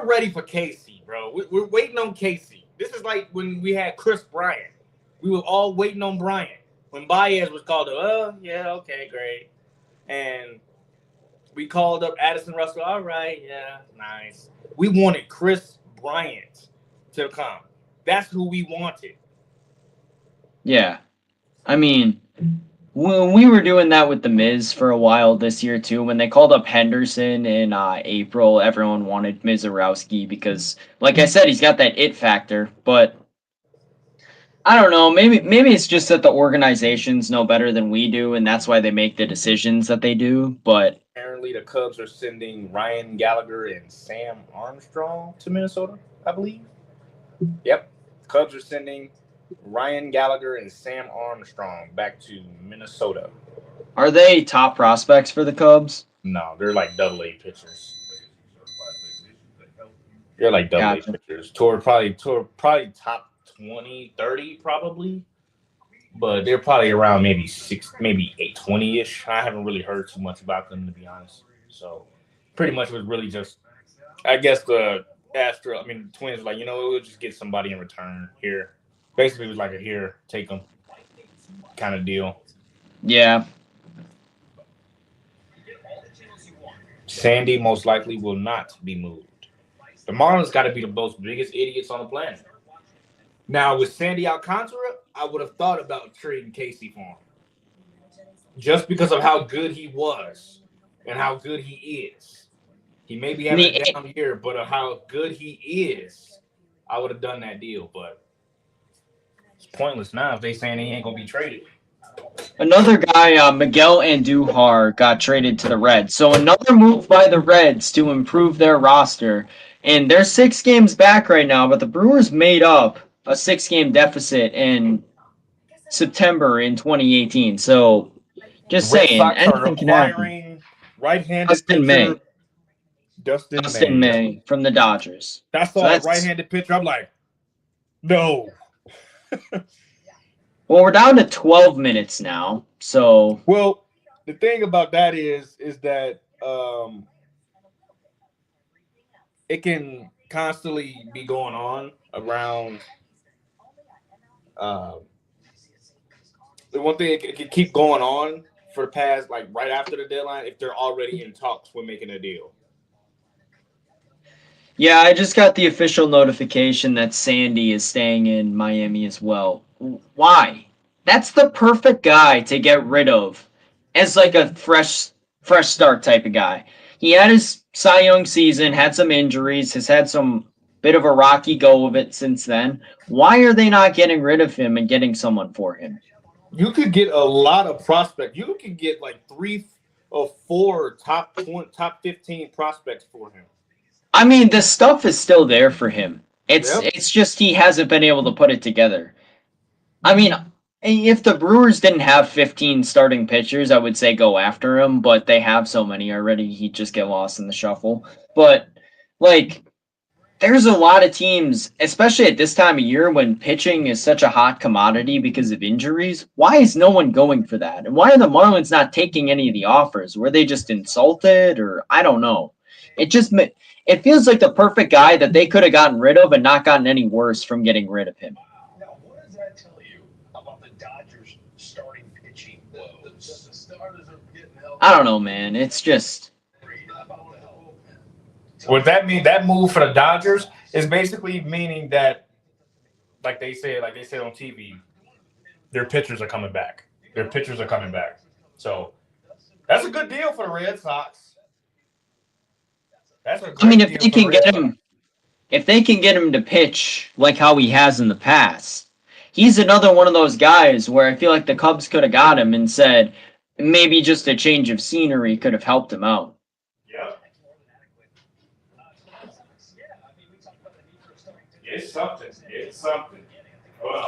ready for Casey, bro. We're waiting on Casey. This is like when we had Chris Bryant. We were all waiting on Bryant. When Baez was called up, oh, yeah, okay, great. And we called up Addison Russell. All right, yeah, nice. We wanted Chris Bryant to come. That's who we wanted. Yeah. I mean, we were doing that with the Miz for a while this year too. When they called up Henderson in April, everyone wanted Mizorowski because, like I said, he's got that it factor. But I don't know. Maybe it's just that the organizations know better than we do, and that's why they make the decisions that they do. But apparently, the Cubs are sending Ryan Gallagher and Sam Armstrong to Minnesota, I believe. Yep, Cubs are sending Ryan Gallagher and Sam Armstrong back to Minnesota. Are they top prospects for the Cubs? No, they're like AA pitchers. They're like AA pitchers. Probably top 20, 30 probably. But they're probably around maybe 820-ish. I haven't really heard too much about them, to be honest. So pretty much it was really just, I guess the Twins were like, we'll just get somebody in return here. Basically, it was like take them kind of deal. Yeah. Sandy most likely will not be moved. The Marlins got to be the most biggest idiots on the planet. Now, with Sandy Alcantara, I would have thought about trading Casey for him. Just because of how good he was and how good he is. He may be having a down year, but of how good he is, I would have done that deal. But it's pointless now if they saying he ain't going to be traded. Another guy, Miguel Andujar, got traded to the Reds. So another move by the Reds to improve their roster. And they're 6 games back right now, but the Brewers made up a 6-game deficit in September in 2018. So just saying, anything can happen. Right-handed Dustin May from the Dodgers. That's all. So right-handed pitcher. I'm like, no. Well, we're down to 12 minutes now. So well, the thing about that is that it can constantly be going on around. The one thing it can keep going on for the past, like right after the deadline, if they're already in talks with making a deal. Yeah, I just got the official notification that Sandy is staying in Miami as well. Why? That's the perfect guy to get rid of as like a fresh start type of guy. He had his Cy Young season, had some injuries, has had some bit of a rocky go of it since then. Why are they not getting rid of him and getting someone for him? You could get a lot of prospects. You could get like 3 or 4 top 15 prospects for him. I mean, the stuff is still there for him. It's just he hasn't been able to put it together. I mean, if the Brewers didn't have 15 starting pitchers, I would say go after him, but they have so many already, he'd just get lost in the shuffle. But, like, there's a lot of teams, especially at this time of year when pitching is such a hot commodity because of injuries. Why is no one going for that? And why are the Marlins not taking any of the offers? Were they just insulted, or I don't know? It feels like the perfect guy that they could have gotten rid of and not gotten any worse from getting rid of him. Now, what does that tell you about the Dodgers starting pitching? The starters are getting help. I don't know, man. It's just What that mean? That move for the Dodgers is basically meaning that, like they said on TV, their pitchers are coming back. Their pitchers are coming back. So that's a good deal for the Red Sox. That's a great I mean, if deal they for the can Red get Sox. him, if they can get him to pitch like how he has in the past, he's another one of those guys where I feel like the Cubs could have got him and said maybe just a change of scenery could have helped him out. Yeah. It's something. It's something. Hold on. The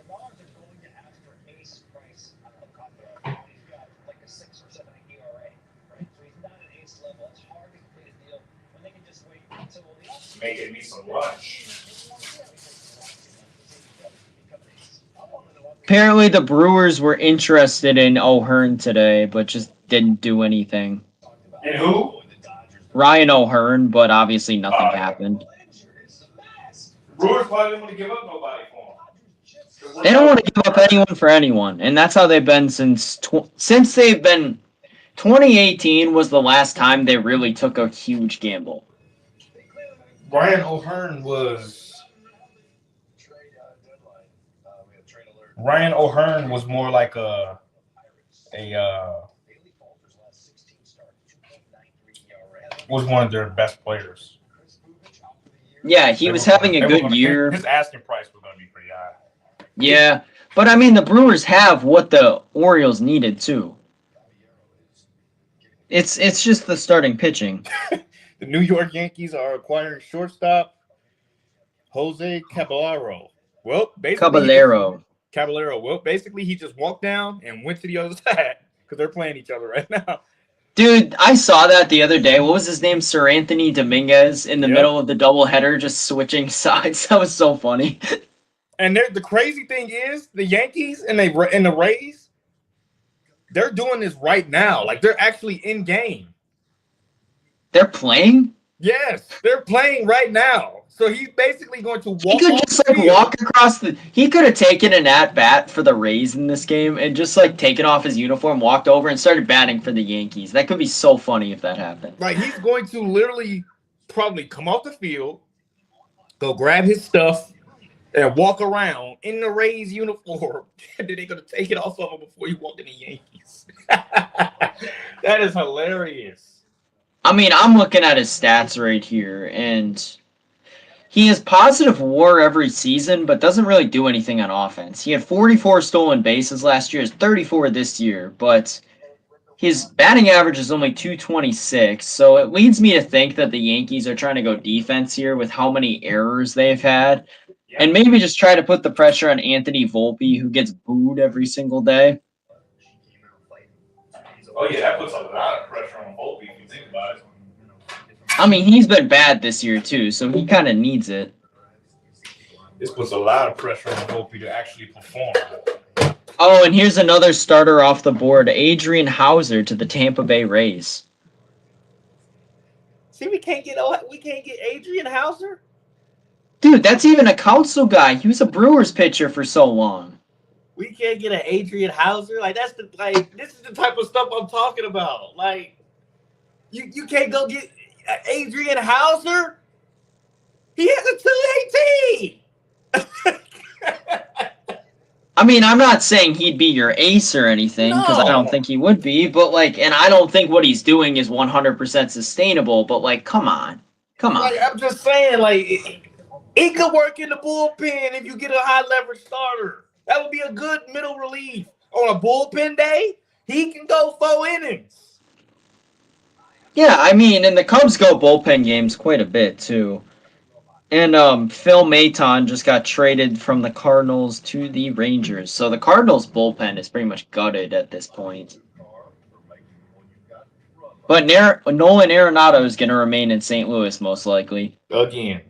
Marlins are going to ask for ace price on Alcantara. He's got like a 6 or 7 ERA, right? So he's not an ace level. It's hard to complete a deal when they can just wait until the offseason. Making me some lunch. Apparently, the Brewers were interested in O'Hearn today, but just didn't do anything. And who? Ryan O'Hearn, but obviously nothing Oh. happened. Brewers probably didn't want to give up nobody for him. They don't want to give up anyone for anyone, and that's how they've been since 2018 was the last time they really took a huge gamble. Ryan O'Hearn was more like was one of their best players. Yeah, he was having a good year. His asking price was going to be pretty high. Yeah, but I mean, the Brewers have what the Orioles needed too. It's just the starting pitching. The New York Yankees are acquiring shortstop Jose Caballero. Well, basically Caballero. Well, basically he just walked down and went to the other side because they're playing each other right now. Dude, I saw that the other day. What was his name? Sir Anthony Dominguez in the Yep. middle of the doubleheader, just switching sides. That was so funny. And the crazy thing is, the Yankees and the Rays, they're doing this right now. Like they're actually in game. They're playing? Yes, they're playing right now. So he's basically going to walk. He could off just the like field. walk across the. He could have taken an at bat for the Rays in this game and just like taken off his uniform, walked over, and started batting for the Yankees. That could be so funny if that happened. Like he's going to literally probably come off the field, go grab his stuff, and walk around in the Rays uniform. And then they're gonna take it off of him before he walk in the Yankees. That is hilarious. I mean, I'm looking at his stats right here, and he has positive WAR every season, but doesn't really do anything on offense. He had 44 stolen bases last year, is 34 this year, but his batting average is only 226, so it leads me to think that the Yankees are trying to go defense here with how many errors they've had, and maybe just try to put the pressure on Anthony Volpe, who gets booed every single day. Oh yeah, that puts a lot of pressure on Volpe if you think about it. I mean, he's been bad this year too, so he kind of needs it. This puts a lot of pressure on Volpe to actually perform. Oh, and here's another starter off the board, Adrian Hauser to the Tampa Bay Rays. See, we can't get Adrian Hauser. Dude, that's even a council guy. He was a Brewers pitcher for so long. We can't get an Adrian Hauser. Like this is the type of stuff I'm talking about. Like you can't go get Adrian Hauser. He has a 218. I mean, I'm not saying he'd be your ace or anything, because I don't No. think he would be, but and I don't think what he's doing is 100% sustainable, but come on. Like I'm just saying, he could work in the bullpen if you get a high leverage starter. That would be a good middle relief on a bullpen day. He can go 4 innings. Yeah, I mean, and the Cubs go bullpen games quite a bit, too. And Phil Maton just got traded from the Cardinals to the Rangers. So the Cardinals bullpen is pretty much gutted at this point. But Nolan Arenado is going to remain in St. Louis most likely. Again.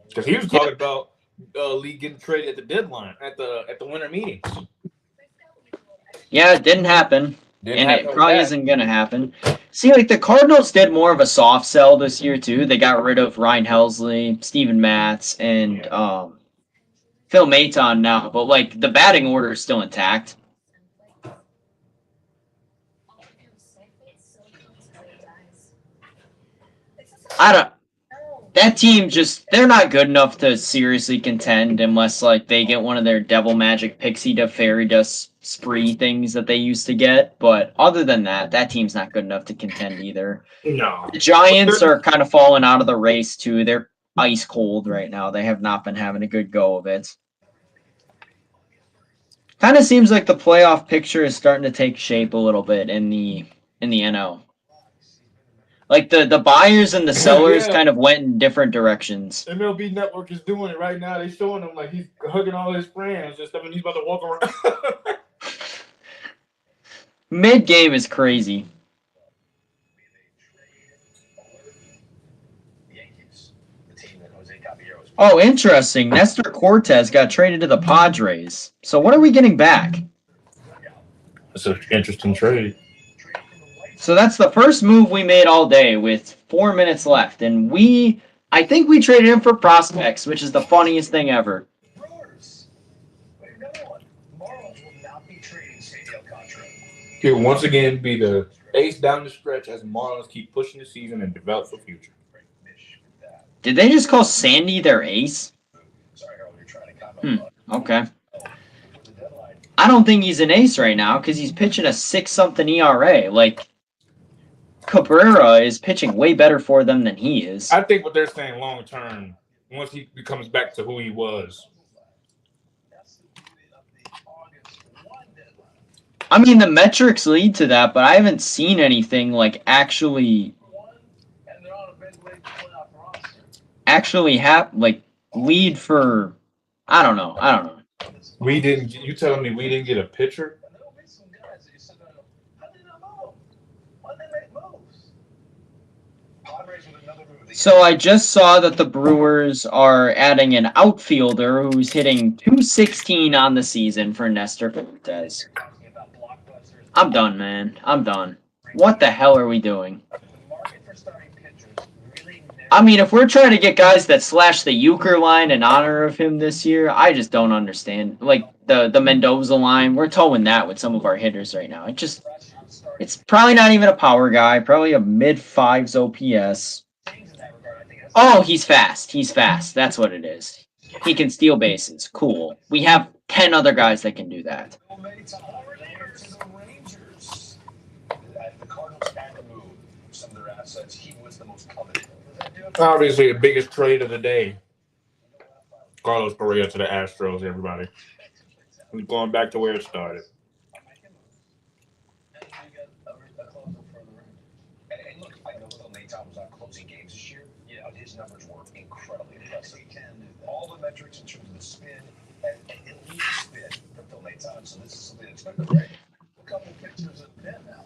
Because he was talking about Lee getting traded at the deadline, at the winter meetings. Yeah, it didn't happen. Didn't And happen it with probably that. isn't going to happen. See, like, the Cardinals did more of a soft sell this year, too. They got rid of Ryan Helsley, Steven Matz, and Phil Maton now. But, like, the batting order is still intact. That team they're not good enough to seriously contend unless, like, they get one of their devil magic pixie dust fairy dust spree things that they used to get. But other than that, that team's not good enough to contend either. No. The Giants are kind of falling out of the race, too. They're ice cold right now. They have not been having a good go of it. Kind of seems like the playoff picture is starting to take shape a little bit in the NL. Like the buyers and the sellers Yeah. kind of went in different directions. MLB Network is doing it right now. They're showing him like he's hugging all his friends and stuff, and he's about to walk around. Mid game is crazy. Oh, interesting. Nestor Cortez got traded to the Padres. So what are we getting back? That's an interesting trade. So that's the first move we made all day with 4 minutes left. And I think we traded him for prospects, which is the funniest thing ever. He'll once again be the ace down the stretch as Marlins keep pushing the season and develop for future. Did they just call Sandy their ace? Okay. I don't think he's an ace right now because he's pitching a 6-something ERA. Like, Cabrera is pitching way better for them than he is. I think what they're saying long term, once he becomes back to who he was. I mean, the metrics lead to that, but I haven't seen anything like actually lead for. I don't know. You telling me we didn't get a pitcher? So I just saw that the Brewers are adding an outfielder who's hitting .216 on the season for Nestor Cortez. I'm done, man. I'm done. What the hell are we doing? I mean, if we're trying to get guys that slash the Euchre line in honor of him this year, I just don't understand. Like the Mendoza line, we're towing that with some of our hitters right now. It's probably not even a power guy, probably a mid-5s OPS. Oh, he's fast. He's fast. That's what it is. He can steal bases. Cool. We have 10 other guys that can do that. Obviously, the biggest trade of the day. Carlos Correa to the Astros, everybody. We're going back to where it started. And look, I know Phil Maton was not closing games this year. Yeah, but his numbers were incredibly impressive. All the metrics in terms of the spin and elite spin for Phil Maton. So this is something that's been great. A couple pictures of Ben now.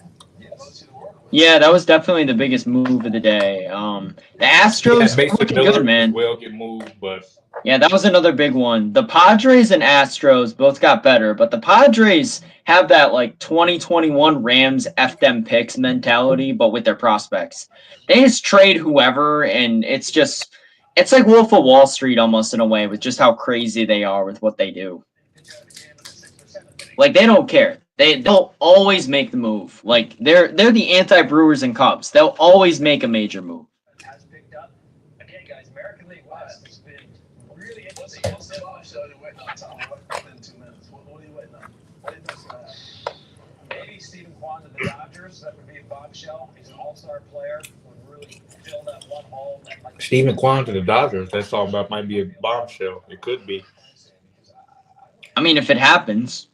Yeah, that was definitely the biggest move of the day. The Astros looking good, man. Will get moved, but yeah, that was another big one. The Padres and Astros both got better, but the Padres have that like 2021 Rams F them picks mentality, but with their prospects. They just trade whoever, and it's like Wolf of Wall Street almost in a way with just how crazy they are with what they do. Like they don't care. They'll always make the move. Like they're the anti-Brewers and Cubs. They'll always make a major move. Has picked up. Again, guys, American League West has been really interesting. What are you waiting on? Maybe Stephen Kwan to the Dodgers. That would be a bombshell. He's an all-star player. Would really fill that one hole. Stephen Kwan to the Dodgers. That's all about might be a bombshell. It could be. I mean, if it happens.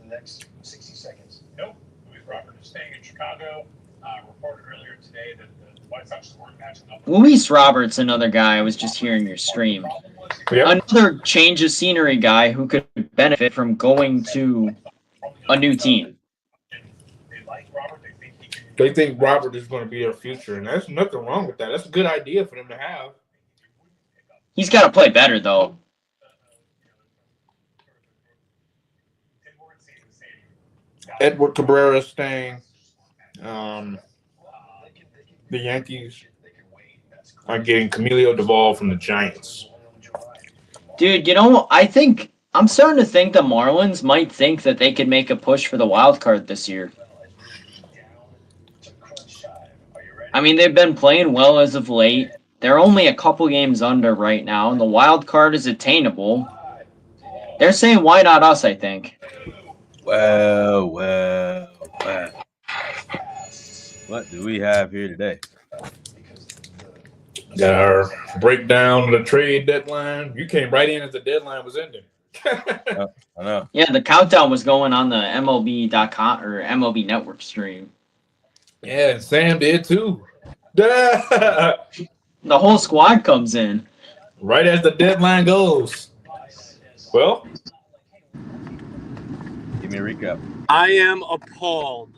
Next 60 seconds. Nope. Luis Robert is staying in Chicago. Reported earlier today that the White Sox weren't matching up. Luis Robert's another guy I was just hearing your stream. Yeah. Another change of scenery guy who could benefit from going to a new team. They like Robert. They think he can. They think Robert is going to be their future, and there's nothing wrong with that. That's a good idea for them to have. He's got to play better, though. Edward Cabrera staying. The Yankees are getting Camilo Duvall from the Giants. Dude, I think I'm starting to think the Marlins might think that they could make a push for the wild card this year. I mean, they've been playing well as of late. They're only a couple games under right now, and the wild card is attainable. They're saying, why not us, I think. Well. What do we have here today? Got our breakdown of the trade deadline. You came right in as the deadline was ending. I know. Yeah, the countdown was going on the MLB.com or MLB Network stream. Yeah, and Sam did too. The whole squad comes in. Right as the deadline goes. Well, Give me a recap. I am appalled.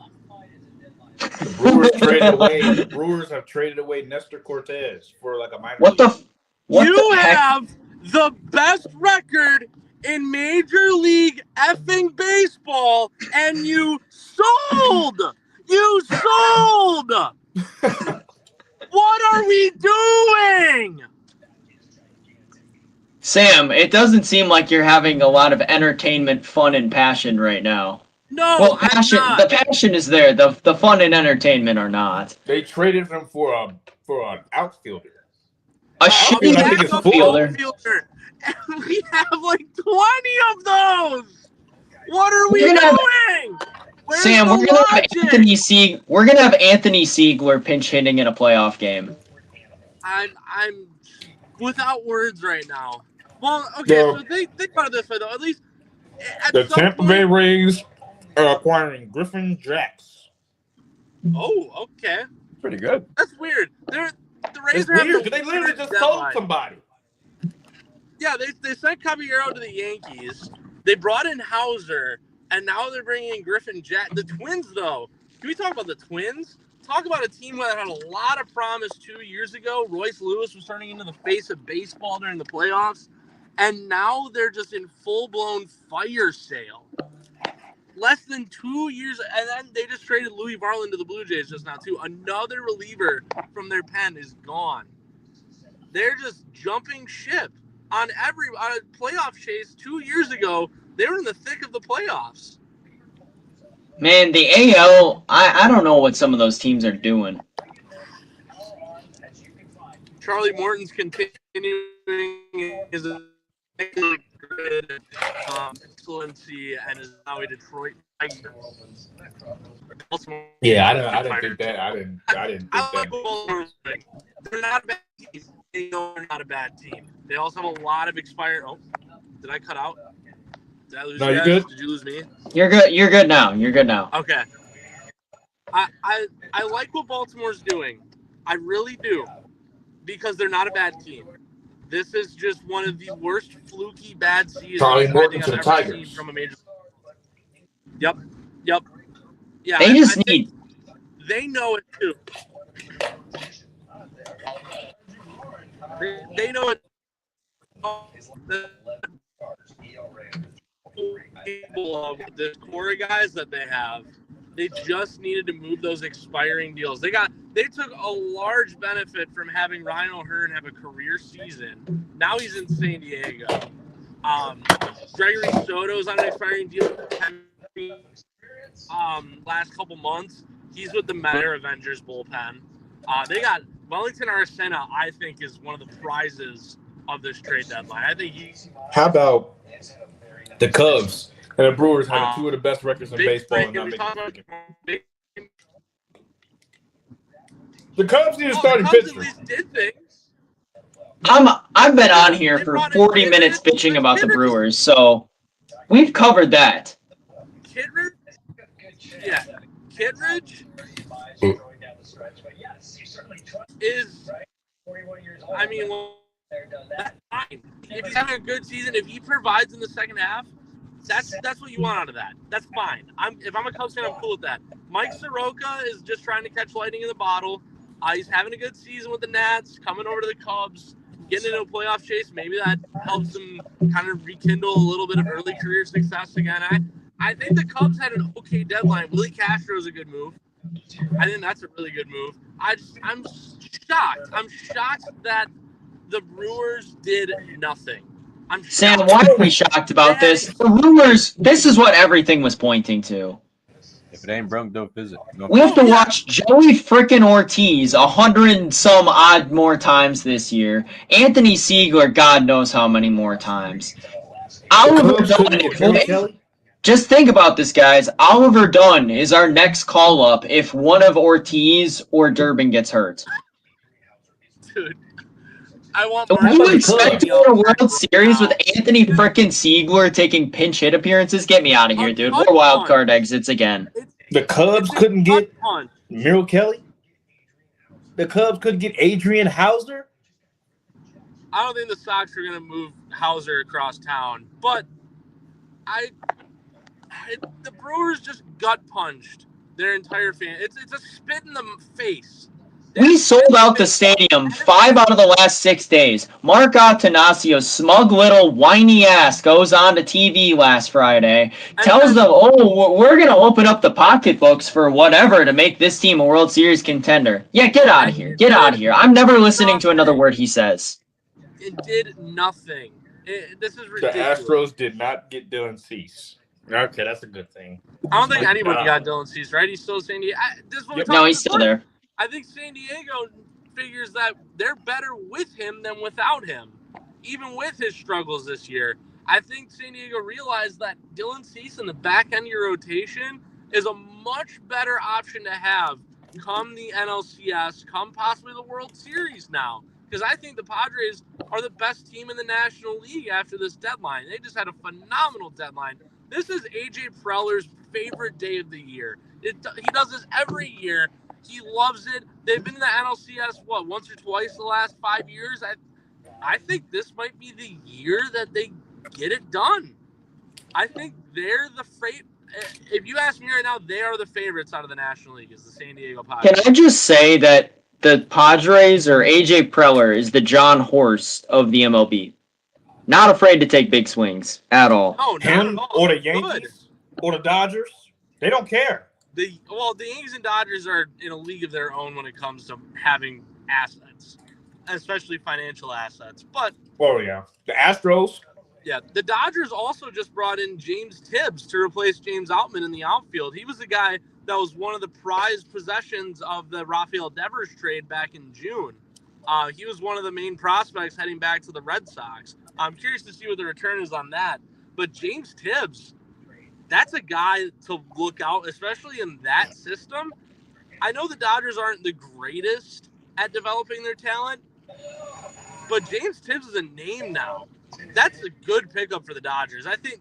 the Brewers traded away. The Brewers have traded away Nestor Cortez for like a minor. What league. You the heck? have the best record in Major League effing baseball, and you sold. You sold. What are we doing? Sam, it doesn't seem like you're having a lot of entertainment, fun, and passion right now. No, Well, I'm passion. not. The passion is there. The fun and entertainment are not. They traded him for an outfielder. A I shitty think it's full. outfielder, and we have like 20 of those. What are we We're gonna have- doing? Where's Sam, the we're gonna have logic? We're gonna have Anthony Siegler pinch hitting in a playoff game. I'm without words right now. Well, okay, No. so think about it this way though. At least at The some Tampa point- Bay Rays are acquiring Griffin Jax. Oh, okay, Pretty good. that's weird. The Rays It's are having weird a because they literally weird just deadline. sold somebody. Yeah, they sent Caballero to the Yankees. They brought in Hauser, and now they're bringing in Griffin Jack. The Twins, though, can we talk about the Twins? Talk about a team that had a lot of promise 2 years ago. Royce Lewis was turning into the face of baseball during the playoffs, and now they're just in full-blown fire sale. Less than 2 years, and then they just traded Louis Varland to the Blue Jays just now, too. Another reliever from their pen is gone. They're just jumping ship. On a playoff chase 2 years ago, they were in the thick of the playoffs. Man, the AL, I don't know what some of those teams are doing. Charlie Morton's continuing his excellency and is now a Detroit Tiger. Yeah, I didn't think that. I didn't think I like that. what Baltimore's doing. They're not a bad team. They know they're not a bad team. They also have a lot of expired. Oh, did I cut out? Did I lose No, you you guys? good? Did you lose me? You're good. You're good now. You're good now. Okay. I like what Baltimore's doing. I really do. Because they're not a bad team. This is just one of the worst fluky bad seasons Charlie I Morton think to the I've ever Tigers. seen from a major. Yep. Yeah. They just need. They know it too. They know it. People of the core guys that they have, they just needed to move those expiring deals. They took a large benefit from having Ryan O'Hearn have a career season. Now he's in San Diego. Gregory Soto's on an expiring deal. Last couple months, he's with the Meta Avengers bullpen. They got Wellington Arcena. I think is one of the prizes of this trade deadline. I think he's How about the Cubs and the Brewers having two of the best records in big. baseball? And Can not we making talk the about second. big? The Cubs need to Oh, start the in Cubs at pitching. least did things. I've been on here for 40 minutes bitching about the Brewers, so we've covered that. Kittredge? Yeah. Kittredge is, I mean, That's fine. If he's having a good season, if he provides in the second half, that's what you want out of that. That's fine. If I'm a Cubs fan, I'm cool with that. Mike Soroka is just trying to catch lightning in the bottle. He's having a good season with the Nats, coming over to the Cubs, getting into a playoff chase. Maybe that helps him kind of rekindle a little bit of early career success again. I think the Cubs had an okay deadline. Willie Castro is a good move. I think that's a really good move. I'm shocked. I'm shocked that the Brewers did nothing. I'm shocked. Sam, why are we shocked about this? The rumors, this is what everything was pointing to. If it ain't broke, don't fix it. No. We have to watch Joey frickin' Ortiz 100 and some odd more times this year. Anthony Siegler, God knows how many more times. Oliver Cubs Dunn, couldn't get Merrill Kelly. just think about this, guys. Oliver Dunn is our next call-up if one of Ortiz or Durbin gets hurt. Dude, I want Are more. you expecting a World Series with Anthony frickin' Siegler taking pinch hit appearances? Get me out of here, dude. More wild card exits again. The Cubs couldn't get Punch. Merrill Kelly. The Cubs couldn't get Adrian Hauser. I don't think the Sox are going to move Hauser across town, but the Brewers just gut punched their entire fan. It's a spit in the face. We sold out the stadium 5 out of the last 6 days. Mark Attanasio's smug little whiny ass goes on to TV last Friday, tells them, oh, we're going to open up the pocketbooks for whatever to make this team a World Series contender. Yeah, get out of here. Get out of here. I'm never listening to another word he says. It did nothing. This is The ridiculous. Astros did not get Dylan Cease. Okay, that's a good thing. I don't think anybody got Dylan Cease, right? He's still San Diego. No, he's still there. I think San Diego figures that they're better with him than without him, even with his struggles this year. I think San Diego realized that Dylan Cease in the back end of your rotation is a much better option to have come the NLCS, come possibly the World Series now. Because I think the Padres are the best team in the National League after this deadline. They just had a phenomenal deadline. This is A.J. Preller's favorite day of the year. He does this every year. He loves it. They've been in the NLCS, once or twice the last 5 years? I think this might be the year that they get it done. I think they're the if you ask me right now, they are the favorites out of the National League, is the San Diego Padres. Can I just say that the Padres or A.J. Preller is the John Horst of the MLB? Not afraid to take big swings at all. No, not Him at all. or the Yankees or the Dodgers, they don't care. The Yankees and Dodgers are in a league of their own when it comes to having assets, especially financial assets. But Oh, yeah. The Astros, yeah, the Dodgers also just brought in James Tibbs to replace James Outman in the outfield. He was the guy that was one of the prized possessions of the Rafael Devers trade back in June. He was one of the main prospects heading back to the Red Sox. I'm curious to see what the return is on that. But James Tibbs, that's a guy to look out, especially in that system. I know the Dodgers aren't the greatest at developing their talent, but James Tibbs is a name now. That's a good pickup for the Dodgers. I think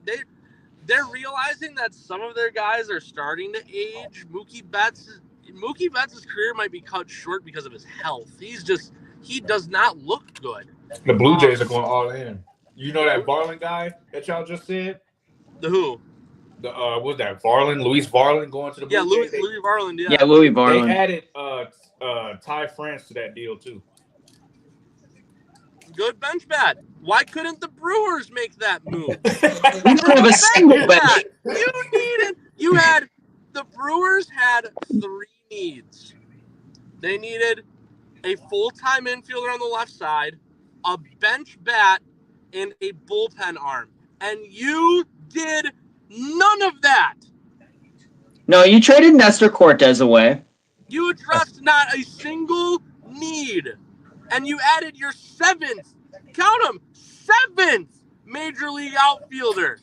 they're realizing that some of their guys are starting to age. Mookie Betts' career might be cut short because of his health. He does not look good. the Blue Jays are going all in. You know that Varlin guy that y'all just said? The who? What was that? Varlin, Luis Varlin going to the Blue Yeah, Jays? Louis Varland. Yeah, Louis They Varland. added Ty France to that deal too. Good bench bat. Why couldn't the Brewers make that move? We don't have a single bench. The Brewers had 3 needs. They needed a full-time infielder on the left side, a bench bat, and a bullpen arm. And you did none of that. No, you traded Nestor Cortez away. You addressed not a single need. And you added your 7th, count them, 7th major league outfielder.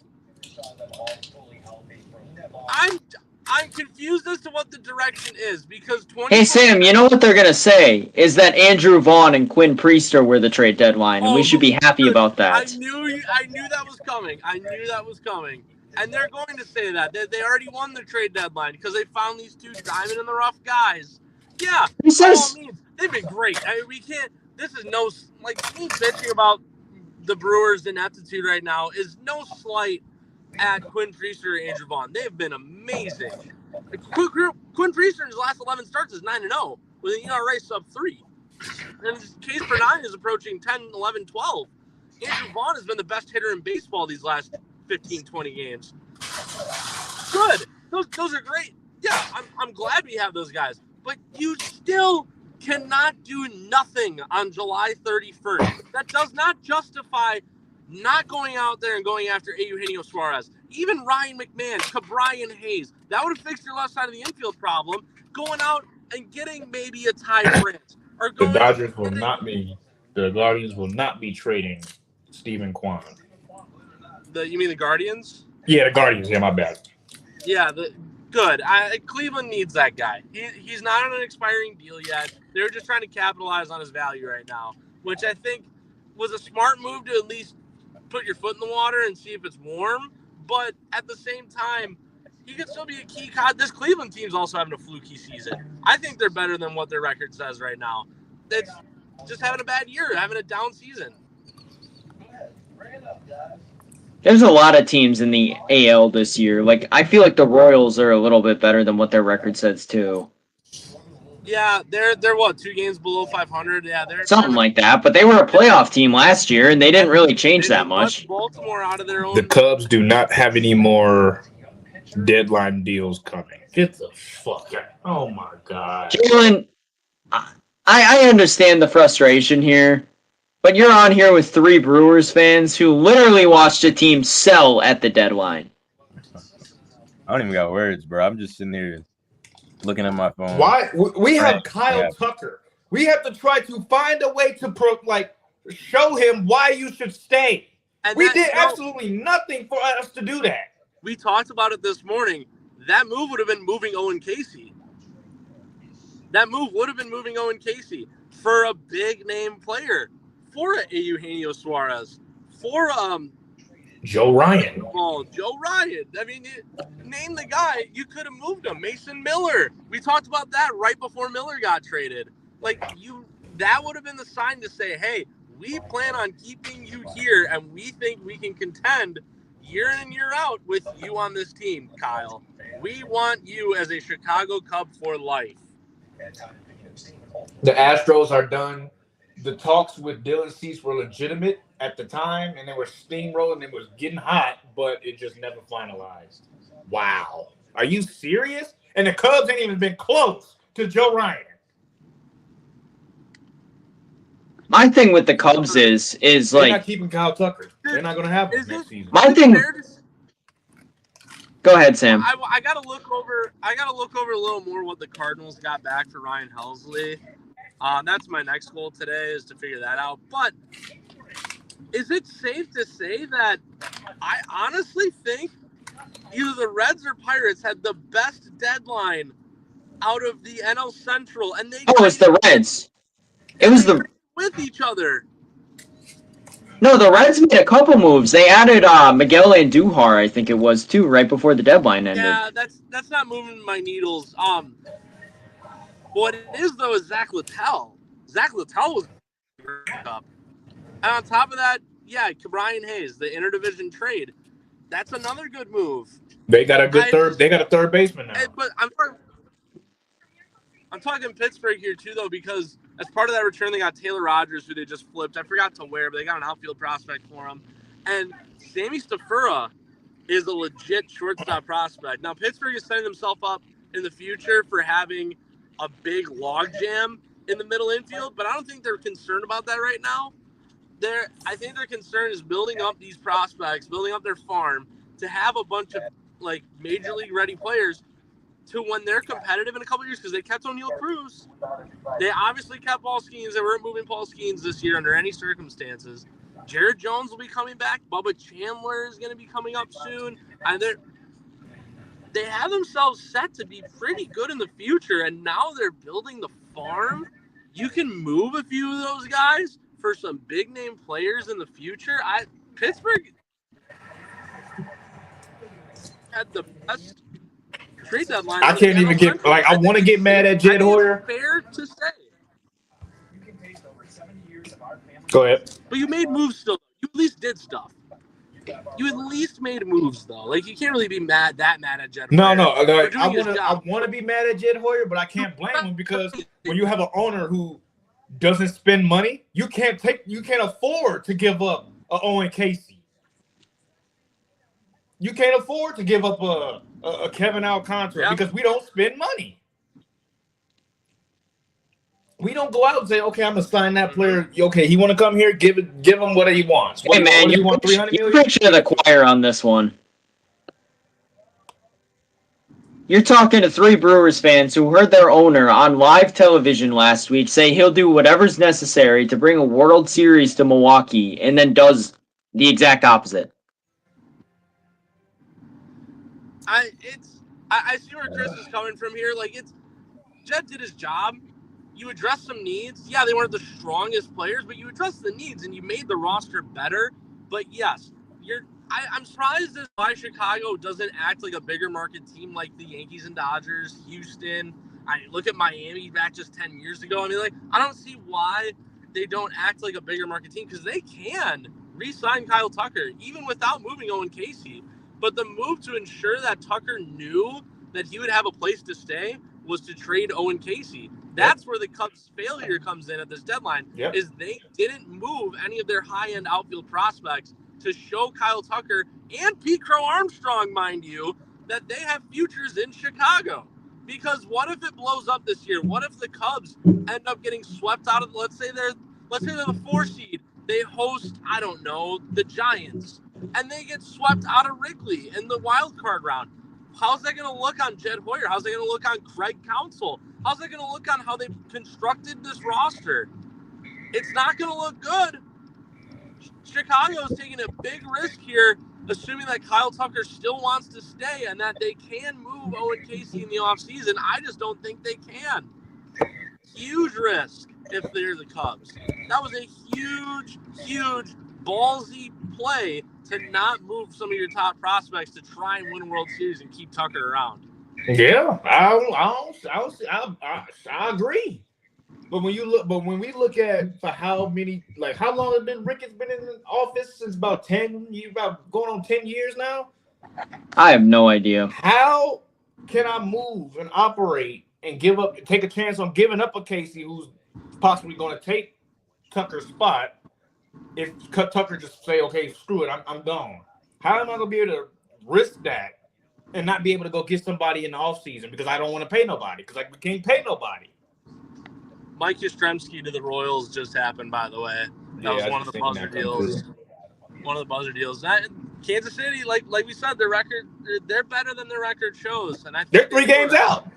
I'm confused as to what the direction is because Hey, Sam, you know what they're going to say is that Andrew Vaughn and Quinn Priester were the trade deadline, and we should be happy about that. I knew that was coming. And they're going to say that. They already won the trade deadline because they found these 2 diamond in the rough guys. Yeah, Who says? by all means, they've been great. I mean, this is no like me bitching about the Brewers' ineptitude right now is no slight at Quinn Priester or Andrew Vaughn. They have been amazing. Quinn Priester in his last 11 starts is 9-0 with an ERA sub-3. And Case Bernard is approaching 10, 11, 12. Andrew Vaughn has been the best hitter in baseball these last 15, 20 games. Good. Those are great. Yeah, I'm glad we have those guys. But you still cannot do nothing on July 31st. That does not justify not going out there and going after Eugenio Suarez. Even Ryan McMahon, Ke'Bryan Hayes, that would have fixed your left side of the infield problem. Going out and getting maybe a Ty France. Or The going Dodgers will not be. The Guardians will not be trading Stephen Kwan. You mean the Guardians? Yeah, the Guardians. Yeah, my bad. Yeah, good. Cleveland needs that guy. He's not on an expiring deal yet. They're just trying to capitalize on his value right now, which I think was a smart move to at least put your foot in the water and see if it's warm. But at the same time, he could still be a key card. This Cleveland team's also having a fluky season. I think they're better than what their record says right now. It's just having a bad year, having a down season. There's a lot of teams in the AL this year. Like, I feel like the Royals are a little bit better than what their record says too. Yeah, they're what, 2 games below 500? Yeah, they're Something like that. But they were a playoff team last year, and they didn't really change that much. Baltimore out of their own. The Cubs do not have any more deadline deals coming. Get the fuck out. Oh, my God. Jalen, I understand the frustration here, but you're on here with 3 Brewers fans who literally watched a team sell at the deadline. I don't even got words, bro. I'm just sitting here looking at my phone. Why? We have Right. Kyle Yeah. Tucker. We have to try to find a way to show him why you should stay. And We that- did no, absolutely nothing for us to do that. We talked about it this morning. That move would have been moving Owen Casey. That move would have been moving Owen Casey for a big name player, for a Eugenio Suarez, for Joe Ryan. Joe Ryan. I mean, name the guy. You could have moved him. Mason Miller. We talked about that right before Miller got traded. That would have been the sign to say, hey, we plan on keeping you here, and we think we can contend year in and year out with you on this team, Kyle. We want you as a Chicago Cub for life. The Astros are done. The talks with Dylan Cease were legitimate at the time, and they were steamrolling. It was getting hot, but it just never finalized. Wow. Are you serious? And the Cubs ain't even been close to Joe Ryan. My thing with the Cubs is They're like, not keeping Kyle Tucker. They're not going to have him Is next it- season. my thing. Fair to- Go ahead, Sam. I gotta look over a little more what the Cardinals got back for Ryan Helsley. That's my next goal today, is to figure that out. But is it safe to say that I honestly think either the Reds or Pirates had the best deadline out of the NL Central, and they Oh, it's the Reds. It was the with each other? No, the Reds made a couple moves. They added Miguel Andujar, I think it was, too, right before the deadline ended. Yeah, that's not moving my needles. What it is though is Zach Littell. Zach Littell was up, and on top of that, yeah, Ke'Bryan Hayes, the interdivision trade. That's another good move. They got a good third. They got a third baseman now. But I'm talking Pittsburgh here too, though, because as part of that return, they got Taylor Rogers, who they just flipped. I forgot to where, but they got an outfield prospect for him. And Sammy Stafura is a legit shortstop prospect. Now, Pittsburgh is setting themselves up in the future for having a big logjam in the middle infield, but I don't think they're concerned about that right now. I think their concern is building up these prospects, building up their farm to have a bunch of major league ready players to when they're competitive in a couple of years, because they kept O'Neal Cruz. They obviously kept Paul Skeens. They weren't moving Paul Skeens this year under any circumstances. Jared Jones will be coming back. Bubba Chandler is going to be coming up soon. And they have themselves set to be pretty good in the future, and now they're building the farm. You can move a few of those guys for some big-name players in the future. Pittsburgh had the best trade deadline. I can't even get I want to get mad at Jed Hoyer. Fair to say. Go ahead. But you made moves still. You at least did stuff. You at least made moves though. Like you can't really be that mad at Jed No, Hoyer no. for Like, doing his job. I want to be mad at Jed Hoyer, but I can't blame him because when you have an owner who doesn't spend money, you can't afford to give up a Owen Casey. You can't afford to give up a Kevin Alcantara because we don't spend money. We don't go out and say, okay, I'm gonna sign that player. Okay, he want to come here, give him what he wants. Hey man, you want 300 you're million? preaching to the choir on this one. You're talking to 3 Brewers fans who heard their owner on live television last week say he'll do whatever's necessary to bring a World Series to Milwaukee, and then does the exact opposite. I see where Chris is coming from here. Like Jed did his job. You addressed some needs. Yeah, they weren't the strongest players, but you addressed the needs and you made the roster better. But yes, I'm surprised as why Chicago doesn't act like a bigger market team like the Yankees and Dodgers, Houston. I look at Miami back just 10 years ago. I mean, like, I don't see why they don't act like a bigger market team because they can re-sign Kyle Tucker even without moving Owen Casey. But the move to ensure that Tucker knew that he would have a place to stay was to trade Owen Casey. That's where the Cubs' failure comes in at this deadline, is they didn't move any of their high-end outfield prospects to show Kyle Tucker and Pete Crow Armstrong, mind you, that they have futures in Chicago. Because what if it blows up this year? What if the Cubs end up getting swept out of, let's say they're the 4 seed, they host, I don't know, the Giants, and they get swept out of Wrigley in the wild card round. How's that going to look on Jed Hoyer? How's that going to look on Craig Counsell? How's that going to look on how they've constructed this roster? It's not going to look good. Chicago is taking a big risk here, assuming that Kyle Tucker still wants to stay and that they can move Owen Casey in the offseason. I just don't think they can. Huge risk if they're the Cubs. That was a huge, ballsy play to not move some of your top prospects to try and win a World Series and keep Tucker around. Yeah, I agree. But when we look at for how many, like how long has Ricketts been in office? Since about going on 10 years now. I have no idea. How can I move and operate and take a chance on giving up a Casey who's possibly going to take Tucker's spot if Tucker just say, okay, screw it, I'm gone? How am I going to be able to risk that and not be able to go get somebody in the offseason because I don't want to pay nobody because we can't pay nobody? Mike Yastrzemski to the Royals just happened, by the way. That was one of the buzzer deals. One of the buzzer deals. Kansas City, like we said, their record, they're better than their record shows. And I think they're 3 games out.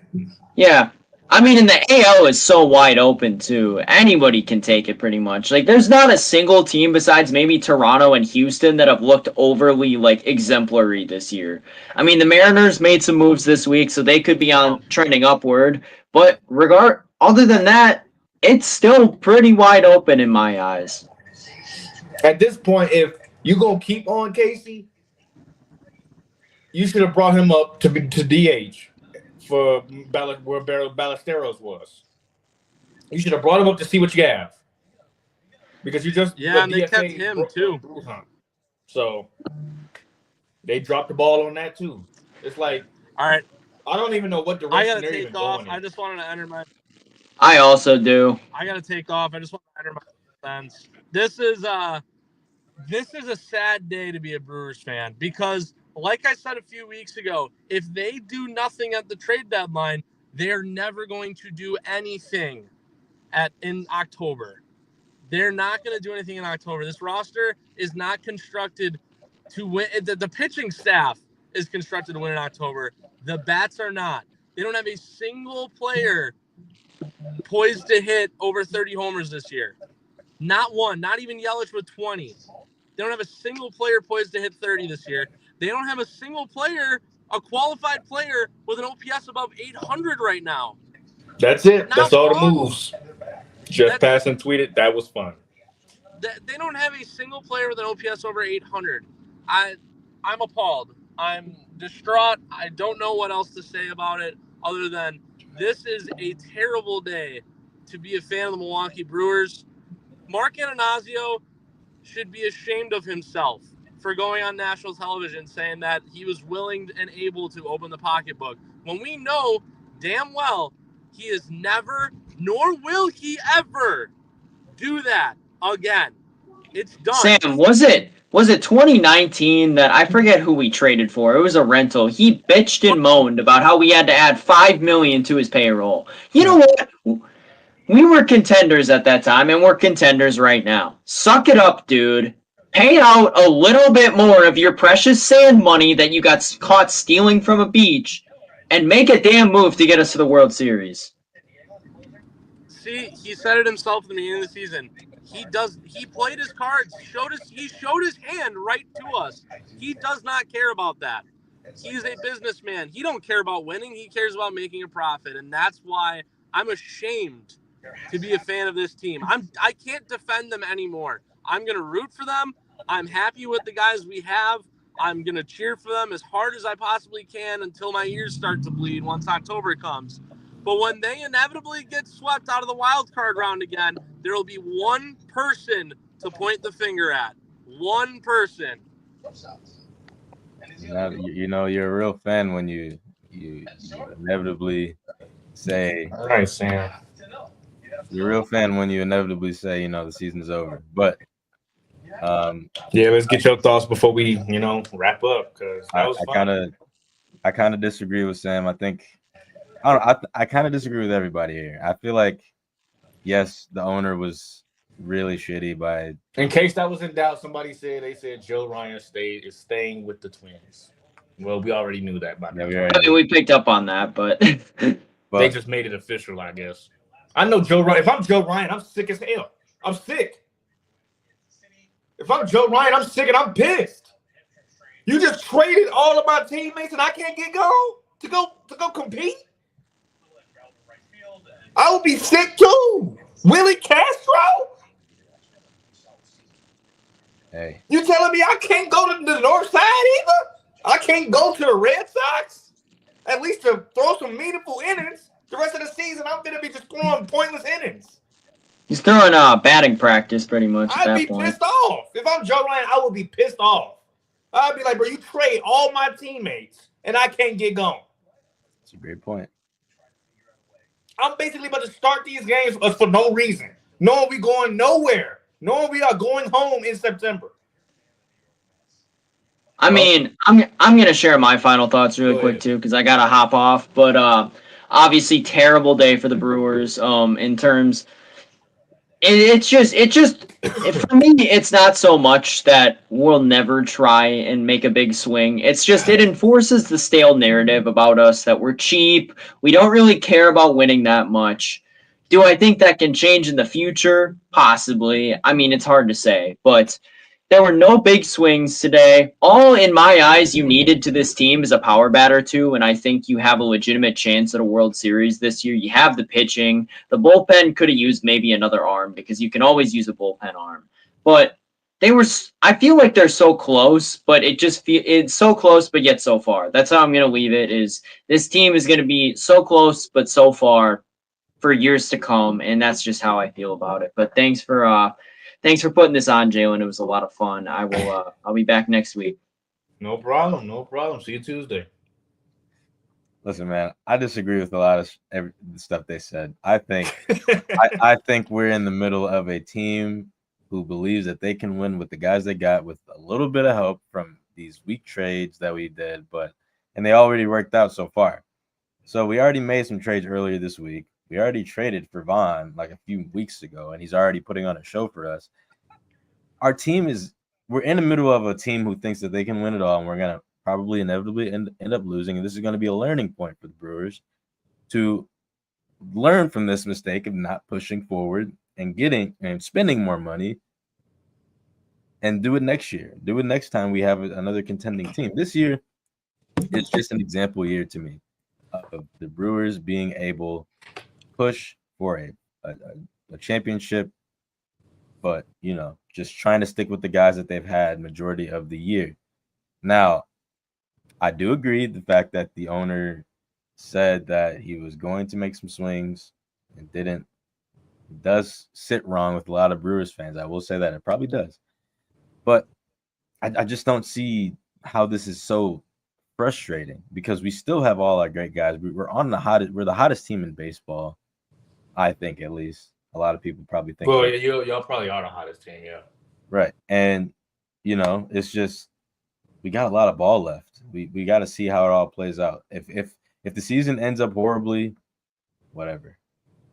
Yeah. I mean, and the AL is so wide open, too. Anybody can take it, pretty much. Like, there's not a single team besides maybe Toronto and Houston that have looked overly, exemplary this year. I mean, the Mariners made some moves this week, so they could be trending upward. But other than that, it's still pretty wide open in my eyes. At this point, if you go keep on Casey, you should have brought him up to DH for where Ballesteros was. You should have brought him up to see what you have. Because you just and they kept him too. So they dropped the ball on that too. It's like, all right, I don't even know what direction I gotta they're take even off. going in. I just wanted to enter my. I also do. I gotta take off. I just want to enter my sense. This is a sad day to be a Brewers fan because, like I said a few weeks ago, if they do nothing at the trade deadline, they're never going to do anything in October. They're not going to do anything in October. This roster is not constructed to win. The pitching staff is constructed to win in October. The bats are not. They don't have a single player poised to hit over 30 homers this year. Not one. Not even Yelich with 20. They don't have a single player poised to hit 30 this year. They don't have a single player, a qualified player, with an OPS above 800 right now. That's it. Not That's all one. the moves. Just pass and tweet it. That was fun. They don't have a single player with an OPS over 800. I'm appalled. I'm distraught. I don't know what else to say about it other than this is a terrible day to be a fan of the Milwaukee Brewers. Mark Antanasio should be ashamed of himself for going on national television saying that he was willing and able to open the pocketbook when we know damn well he is never, nor will he ever, do that again. It's done. Sam, was it 2019 that I forget who we traded for? It was a rental. He bitched and moaned about how we had to add $5 million to his payroll. You know what? We were contenders at that time, and we're contenders right now. Suck it up, dude. Pay out a little bit more of your precious sand money that you got caught stealing from a beach, and make a damn move to get us to the World Series. See, he said it himself at the beginning of the season. He played his cards, he showed his hand right to us. He does not care about that. He's a businessman. He don't care about winning. He cares about making a profit, and that's why I'm ashamed to be a fan of this team. I can't defend them anymore. I'm gonna root for them. I'm happy with the guys we have. I'm gonna cheer for them as hard as I possibly can until my ears start to bleed once October comes. But when they inevitably get swept out of the wild card round again, there will be one person to point the finger at. One person. You know, you're a real fan when you inevitably say. All right, Sam. You're a real fan when you inevitably say, you know, the season's over. But yeah, let's get your thoughts before we, wrap up, because that was fun. I kind of disagree with Sam. I think I kind of disagree with everybody here. I feel like, yes, the owner was really shitty by. In case that was in doubt, somebody said Joe Ryan is staying with the Twins. Well, we already knew that by now. We picked up on that, but they just made it official, I guess. I know Joe Ryan. If I'm Joe Ryan, I'm sick as hell. I'm sick. If I'm Joe Ryan, I'm sick and I'm pissed. You just traded all of my teammates and I can't get going to go compete. I would be sick too. Willie Castro? Hey. You telling me I can't go to the north side either? I can't go to the Red Sox? At least to throw some meaningful innings. The rest of the season, I'm going to be just throwing pointless innings. He's throwing batting practice pretty much at that point. I'd be pissed off. If I'm Joe Ryan, I would be pissed off. I'd be like, bro, you trade all my teammates and I can't get going. That's a great point. I'm basically about to start these games for no reason. Knowing we going nowhere. Knowing we are going home in September. I mean, I'm going to share my final thoughts really quick too, because I got to hop off. But obviously, terrible day for the Brewers in terms. It's just for me, it's not so much that we'll never try and make a big swing. It's just it enforces the stale narrative about us that we're cheap. We don't really care about winning that much. Do I think that can change in the future? Possibly. I mean, it's hard to say, but there were no big swings today. All in my eyes you needed to this team is a power bat or two, and I think you have a legitimate chance at a World Series this year. You have the pitching. The bullpen could have used maybe another arm because you can always use a bullpen arm. But I feel like they're so close, but it's so close, but yet so far. That's how I'm going to leave it, is this team is going to be so close, but so far for years to come, and that's just how I feel about it. But thanks for putting this on, Jalen. It was a lot of fun. I'll be back next week. No problem. See you Tuesday. Listen, man, I disagree with a lot of the stuff they said. I think I think we're in the middle of a team who believes that they can win with the guys they got with a little bit of help from these weak trades that we did, and they already worked out so far. So we already made some trades earlier this week. We already traded for Vaughn like a few weeks ago, and he's already putting on a show for us. We're in the middle of a team who thinks that they can win it all, and we're going to probably inevitably end up losing. And this is going to be a learning point for the Brewers to learn from this mistake of not pushing forward and spending more money, and do it next year. Do it next time we have another contending team. This year is just an example year to me of the Brewers being able to push for a championship, but just trying to stick with the guys that they've had majority of the year. Now, I do agree the fact that the owner said that he was going to make some swings and didn't. does sit wrong with a lot of Brewers fans. I will say that it probably does, but I just don't see how this is so frustrating because we still have all our great guys. We're the hottest team in baseball, I think, at least. A lot of people probably think. Well, y'all probably are the hottest team, yeah. Right, and it's just we got a lot of ball left. We got to see how it all plays out. If the season ends up horribly, whatever,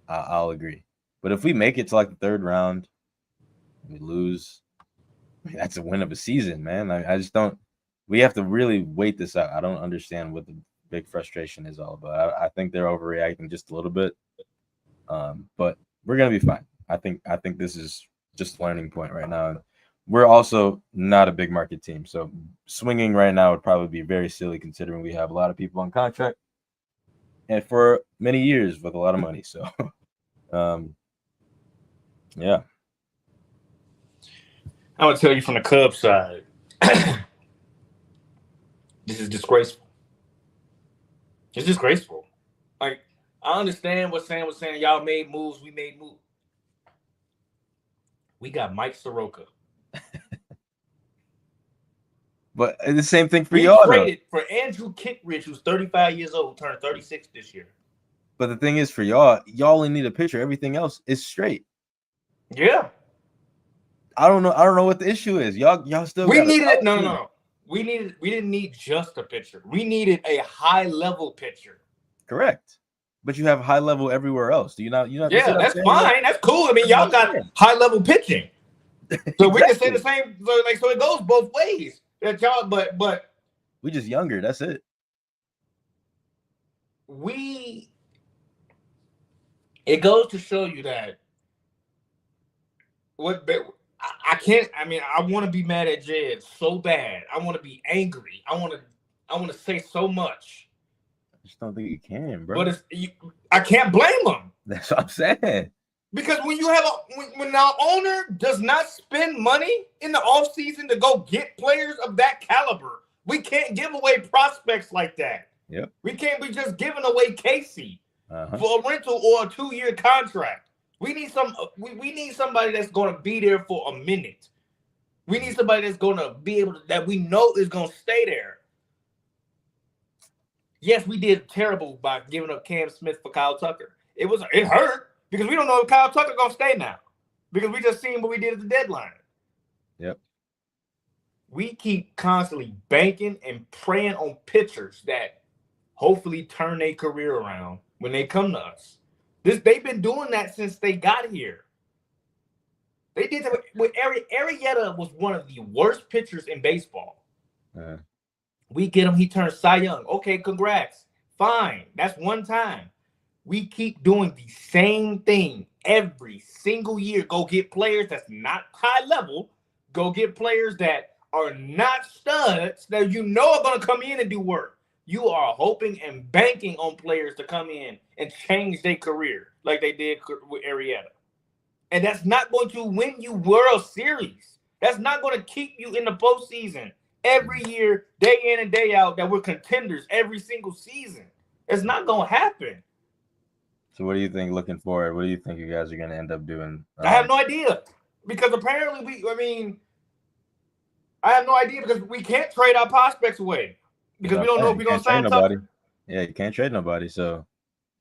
I'll agree. But if we make it to like the third round, we lose. That's a win of a season, man. I just don't. We have to really wait this out. I don't understand what the big frustration is all about. I think they're overreacting just a little bit, but we're gonna be fine. I think this is just a learning point right now. And we're also not a big market team, so swinging right now would probably be very silly considering we have a lot of people on contract and for many years with a lot of money. So, yeah. I'm gonna tell you from the Cubs side, this is disgraceful. It's disgraceful. Like, I understand what Sam was saying. Y'all made moves. We made moves. We got Mike Soroka. But the same thing for We y'all. traded for Andrew Kittredge, who's 35 years old, turned 36 this year. But the thing is, for y'all only need a pitcher. Everything else is straight. Yeah. I don't know what the issue is. Y'all still. We needed it. No. We didn't need just a pitcher. We needed a high level pitcher. Correct. But you have high level everywhere else. Do you not? Yeah, that's fine. That's cool. I mean, y'all got high level pitching, so we can say the same. So it goes both ways. That y'all, but we just younger. That's it. It goes to show you that I can't. I mean, I want to be mad at Jed so bad. I want to be angry. I want to say so much. I just don't think you can, bro. But I can't blame them. That's what I'm saying. Because when you have when our owner does not spend money in the offseason to go get players of that caliber, we can't give away prospects like that. Yep. We can't be just giving away Casey for a rental or a 2-year contract. We need we need somebody that's going to be there for a minute. We need somebody that's going to be able to, that we know is going to stay there. Yes, we did terrible by giving up Cam Smith for Kyle Tucker. It hurt. Because we don't know if Kyle Tucker gonna stay now. Because we just seen what we did at the deadline. Yep. We keep constantly banking and praying on pitchers that hopefully turn their career around when they come to us. They've been doing that since they got here. They did that with Arrieta was one of the worst pitchers in baseball. We get him, he turns Cy Young. Okay, congrats. Fine. That's one time. We keep doing the same thing every single year. Go get players that's not high level. Go get players that are not studs that you know are going to come in and do work. You are hoping and banking on players to come in and change their career like they did with Arrieta. And that's not going to win you World Series. That's not going to keep you in the postseason every year, day in and day out, that we're contenders every single season. It's not going to happen. So what do you think looking forward? What do you think you guys are going to end up doing? I have no idea. Because apparently I have no idea because we can't trade our prospects away. Because we don't know if we're going to sign nobody. Tucker. Yeah, you can't trade nobody. So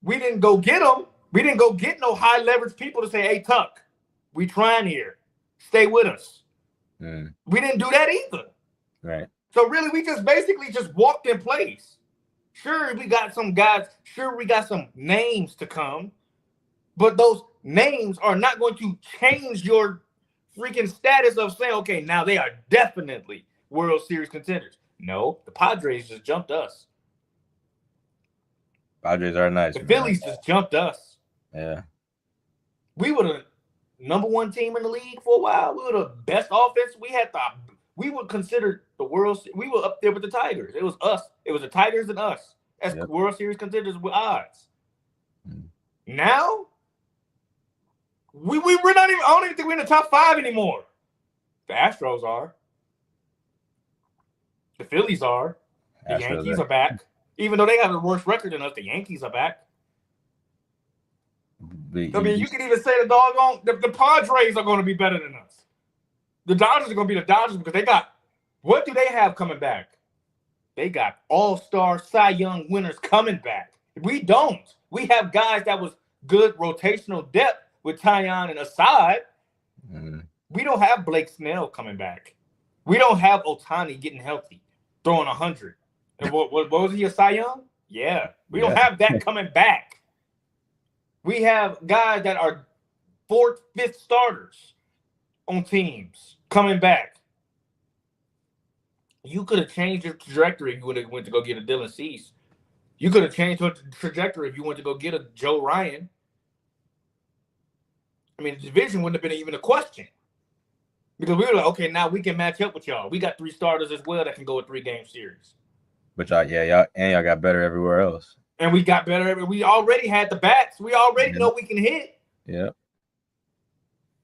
we didn't go get them. We didn't go get no high leverage people to say, hey, Tuck, we trying here. Stay with us. We didn't do that either. Right. So really, we just basically just walked in place. Sure, we got some guys. Sure, we got some names to come. But those names are not going to change your freaking status of saying, okay, now they are definitely World Series contenders. No, the Padres just jumped us. Padres are nice. The Phillies just jumped us. Yeah. We were the number one team in the league for a while. We were the best offense. We were considered the World. We were up there with the Tigers. It was us. It was the Tigers and us as World Series contenders with odds. Now, we're not even. I don't even think we're in the top 5 anymore. The Astros are. The Phillies are. The Yankees are back. Even though they have a worse record than us, the Yankees are back. But I mean, you can even say the doggone the Padres are going to be better than us. The Dodgers are going to be the Dodgers because they got what do they have coming back? They got all-star Cy Young winners coming back. We don't. We have guys that was good rotational depth with Tyon and Assad. We don't have Blake Snell coming back. We don't have Ohtani getting healthy, throwing 100. And what was he, a Cy Young? Yeah. We don't have that coming back. We have guys that are 4th, 5th starters on teams coming back. You could have changed your trajectory if you would have went to go get a Dylan Cease. You could have changed your trajectory if you went to go get a Joe Ryan. I mean, the division wouldn't have been even a question. Because we were like, okay, now we can match up with y'all. We got 3 starters as well that can go a 3-game series. But y'all got better everywhere else. And we got better. We already had the bats. We already know we can hit. Yeah.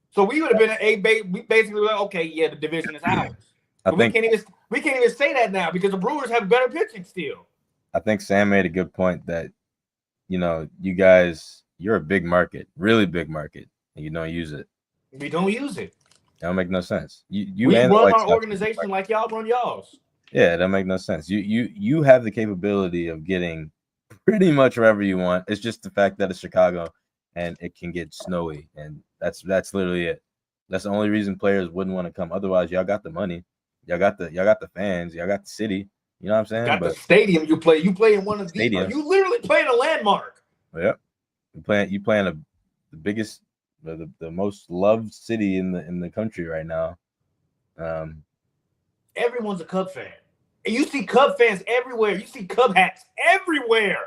So we would have been we basically were like, okay, yeah, the division is ours. We can't even say that now because the Brewers have better pitching still. I think Sam made a good point that, you guys, you're a big market, really big market, and you don't use it. We don't use it. That don't make no sense. We run our organization like y'all run y'all's. Yeah, that don't make no sense. You have the capability of getting pretty much wherever you want. It's just the fact that it's Chicago and it can get snowy, and that's literally it. That's the only reason players wouldn't want to come. Otherwise, y'all got the money, y'all got the fans, y'all got the city. You know what I'm saying? Got the stadium you play. You play in one of these. You literally play in a landmark. Yep. You playing the biggest, the most loved city in the country right now. Everyone's a Cub fan. And you see Cub fans everywhere. You see Cub hats everywhere.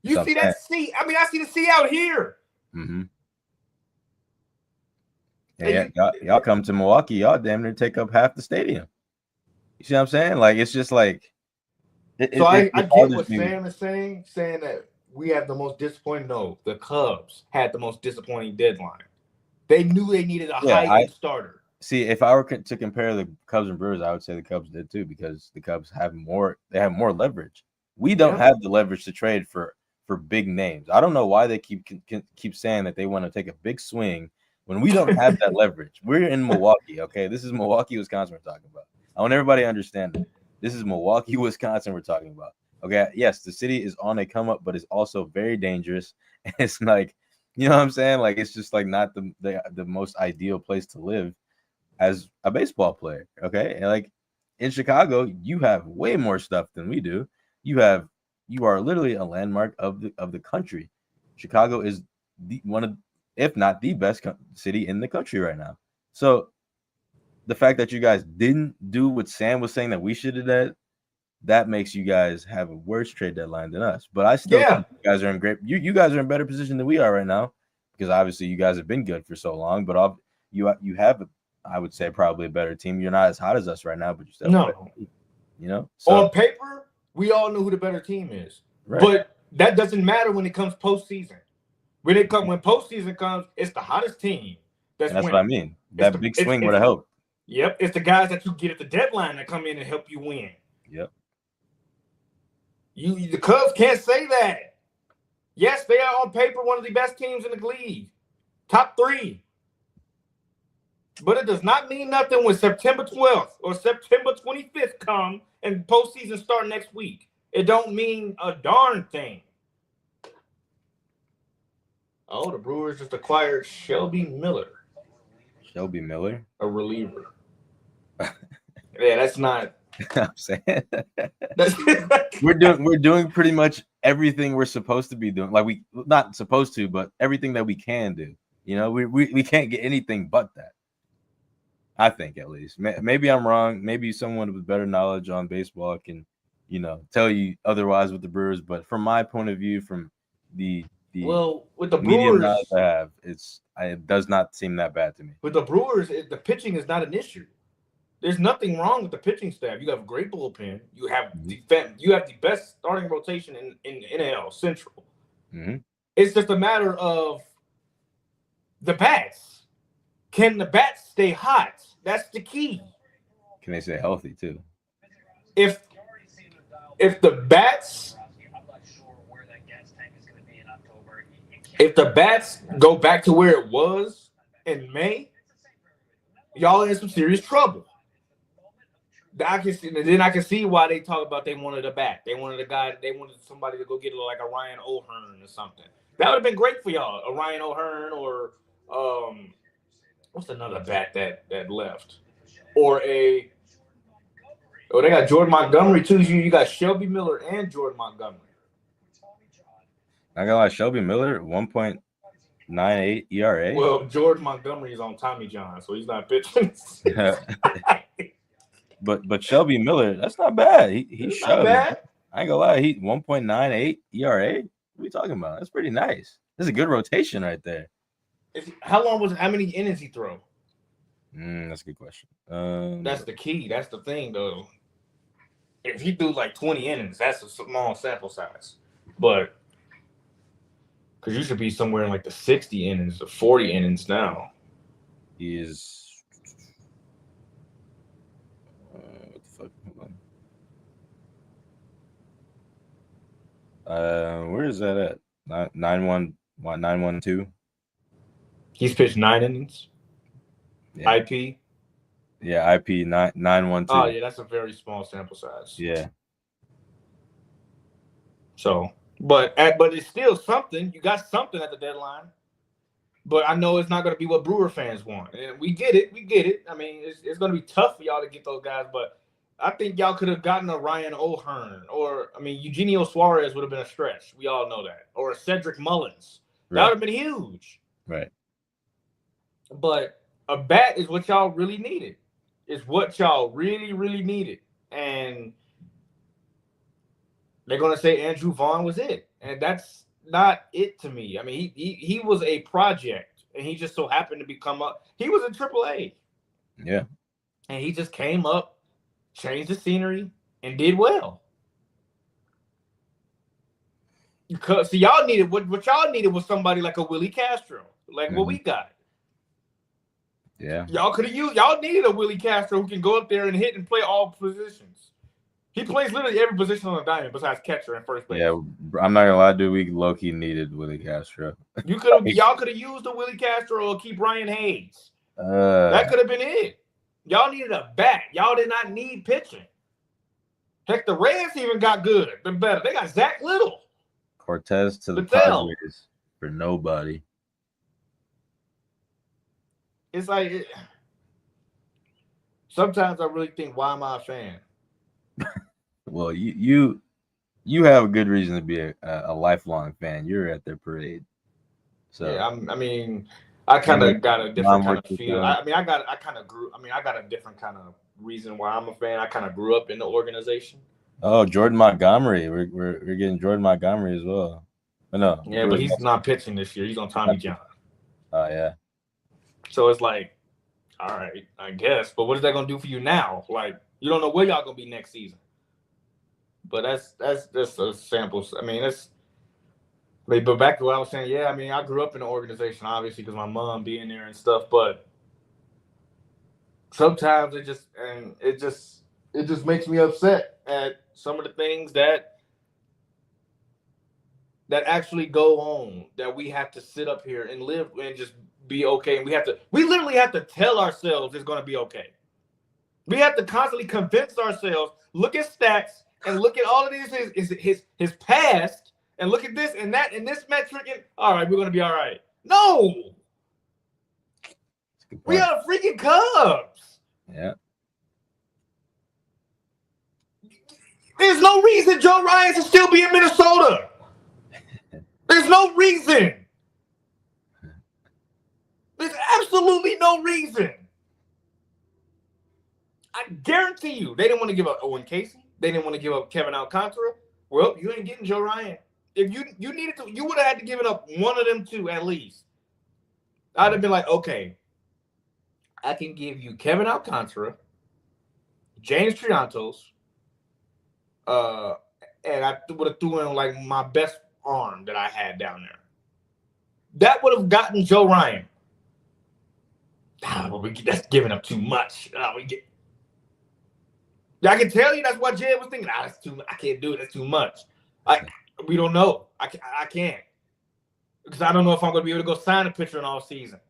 You see that sea. I mean, I see the sea out here. Mm-hmm. Yeah, y'all come to Milwaukee, y'all damn near take up half the stadium. You see what I'm saying? Like, it's just like. I get what Sam is saying that we have the most disappointing. No, the Cubs had the most disappointing deadline. They knew they needed a high-end starter. See, if I were to compare the Cubs and Brewers, I would say the Cubs did too, because the Cubs have more leverage. We don't have the leverage to trade for big names. I don't know why they keep saying that they want to take a big swing when we don't have that leverage. We're in Milwaukee, okay? This is Milwaukee, Wisconsin we're talking about. I want everybody to understand that. This is Milwaukee, Wisconsin we're talking about. Okay, yes, the city is on a come up, but it's also very dangerous. And it's like, you know what I'm saying? Like, it's just like not the most ideal place to live as a baseball player, okay? And like in Chicago, you have way more stuff than we do. You are literally a landmark of the country. Chicago is one of, if not the best city in the country right now. So the fact that you guys didn't do what Sam was saying that we should have done, that makes you guys have a worse trade deadline than us. But I still think you guys are in great. You guys are in better position than we are right now, because obviously you guys have been good for so long. But you have I would say probably a better team. You're not as hot as us right now, but you're still So, on paper, we all know who the better team is. Right. But that doesn't matter when it comes postseason. When postseason comes, it's the hottest team. That's what I mean. That big swing would have helped. Yep, it's the guys that you get at the deadline that come in and help you win. Yep. The Cubs can't say that. Yes, they are on paper one of the best teams in the league. Top 3. But it does not mean nothing when September 12th or September 25th come and postseason start next week. It don't mean a darn thing. Oh, the Brewers just acquired Shelby Miller. Shelby Miller? A reliever. Yeah, that's not. I'm saying we're doing pretty much everything we're supposed to be doing. Like, we not supposed to, but everything that we can do. You know, we can't get anything but that. I think, at least. Maybe I'm wrong. Maybe someone with better knowledge on baseball can, tell you otherwise with the Brewers. But from my point of view, from the with the medium Brewers, knowledge I have, it does not seem that bad to me. With the Brewers, the pitching is not an issue. There's nothing wrong with the pitching staff. You have a great bullpen. You have the best starting rotation in NL Central. Mm-hmm. It's just a matter of the bats. Can the bats stay hot? That's the key. Can they stay healthy too? If the bats, I'm not sure where that gas tank is going to be in October. You if the bats go back to where it was in May, y'all in some serious trouble. I can see, then I can see why they talk about they wanted a bat. They wanted a guy. They wanted somebody to go get like a Ryan O'Hearn or something. That would have been great for y'all. A Ryan O'Hearn or what's another bat that left? Or they got Jordan Montgomery too. You got Shelby Miller and Jordan Montgomery. I got lie, Shelby Miller 1.98 ERA. Well, Jordan Montgomery is on Tommy John, so he's not pitching. But Shelby Miller, that's not bad. He's not bad. I ain't gonna lie, he 1.98 ERA. What are we talking about? That's pretty nice. This is a good rotation right there. How many innings he throw? That's a good question. That's the key. That's the thing, though. If he threw like 20 innings, that's a small sample size. But because you should be somewhere in like the 60 innings or 40 innings now. He is. What the fuck? Hold on. Where is that at? 912. He's pitched 9 innings. Yeah. IP. Yeah, IP 912. Oh yeah, that's a very small sample size. Yeah. So, but it's still something. You got something at the deadline. But I know it's not going to be what Brewer fans want, and we get it. I mean, it's going to be tough for y'all to get those guys, but I think y'all could have gotten a Ryan O'Hearn, or I mean, Eugenio Suarez would have been a stretch. We all know that, or a Cedric Mullins. That Right. would have been huge. Right. But a bat is what y'all really needed. It's what y'all really, really needed. And they're going to say Andrew Vaughn was it. And that's not it to me. I mean, he was a project, and he just so happened to become up. He was in AAA. Yeah. And he just came up, changed the scenery, and did well. Because see, y'all needed what y'all needed was somebody like a Willie Castro, like what we got. Yeah. Y'all needed a Willie Castro who can go up there and hit and play all positions. He plays literally every position on the diamond besides catcher and first base. Yeah, I'm not gonna lie, dude. We low-key needed Willie Castro. Y'all could have used the Willie Castro or keep Ryan Hayes. That could have been it. Y'all needed a bat. Y'all did not need pitching. Heck, the Reds even got good. They're better. They got Zach Little. Cortez to the Littell. Padres for nobody. It's like sometimes I really think, why am I a fan? Well, you have a good reason to be a lifelong fan. You're at their parade. So Yeah, I kind of got a different kind of feel. I got a different kind of reason why I'm a fan. I kind of grew up in the organization. Oh, Jordan Montgomery. We're getting Jordan Montgomery as well. But no. Yeah, but he's not pitching this year. He's on Tommy John. Oh yeah. So it's like, all right, I guess. But what is that gonna do for you now? Like, you don't know where y'all gonna be next season. But that's just a sample. I mean, but back to what I was saying. Yeah, I mean, I grew up in the organization, obviously, because my mom being there and stuff. But sometimes it just makes me upset at some of the things that actually go on, that we have to sit up here and live and just be okay. And we literally have to tell ourselves it's going to be okay. We have to constantly convince ourselves, look at stats and look at all of these, his past, and look at this and that and this metric, and all right, we're going to be all right. No, we are the freaking Cubs. Yeah. There's no reason Joe Ryan should still be in Minnesota. There's no reason. There's absolutely no reason. I guarantee you, they didn't want to give up Owen Casey. They didn't want to give up Kevin Alcantara. Well, you ain't getting Joe Ryan. If you needed to, you would have had to give it up one of them two at least. I'd have been like, okay, I can give you Kevin Alcantara, James Triantos, and I would have threw in like my best arm that I had down there. That would have gotten Joe Ryan. That's giving up too much. I can tell you that's what Jed was thinking. That's too. I can't do it. That's too much. We don't know. I can't. Because I don't know if I'm going to be able to go sign a pitcher in all season.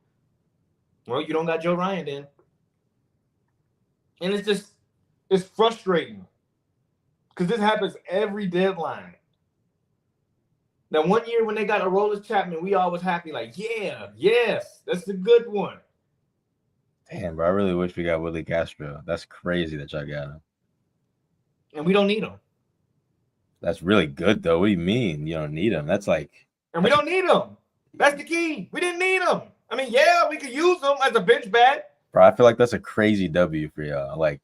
Well, you don't got Joe Ryan then. And it's frustrating. Because this happens every deadline. Now, one year when they got Aroldis Chapman, we all was happy, like, yeah, yes, that's a good one. Damn, bro, I really wish we got Willie Castro. That's crazy that y'all got him. And we don't need him. That's really good, though. What do you mean you don't need him? That's like, And we don't need him. That's the key. We didn't need him. I mean, yeah, we could use him as a bench bat. bro, I feel like that's a crazy W for y'all. Like,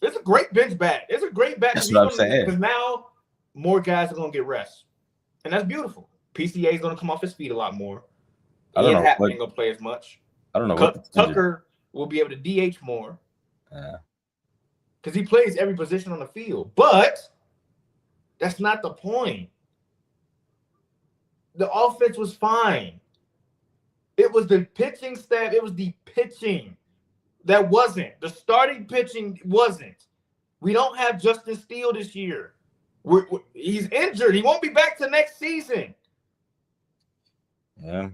It's a great bench bat. It's a great bat. That's what I'm saying. Because now more guys are going to get rest. And that's beautiful. PCA is going to come off his feet a lot more. I don't Ian know Happ what- ain't going to play as much. I don't know what. Tucker will be able to DH more because he plays every position on the field. But that's not the point. The offense was fine. It was the pitching staff. It was the pitching that wasn't. The starting pitching wasn't. We don't have Justin Steele this year. He's injured. He won't be back to next season. Yeah.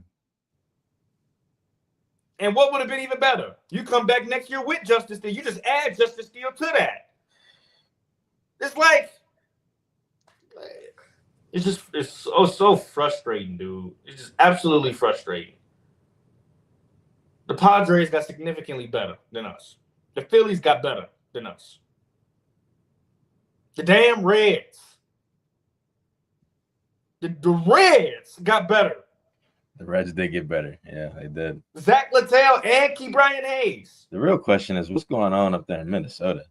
And what would have been even better? You come back next year with Justin Steele. You just add Justin Steele to that. It's like it's so frustrating, dude. It's just absolutely frustrating. The Padres got significantly better than us. The Phillies got better than us. The damn Reds. The Reds got better. The Reds did get better. Yeah, they did. Zach Littell and Key Brian Hayes. The real question is, what's going on up there in Minnesota?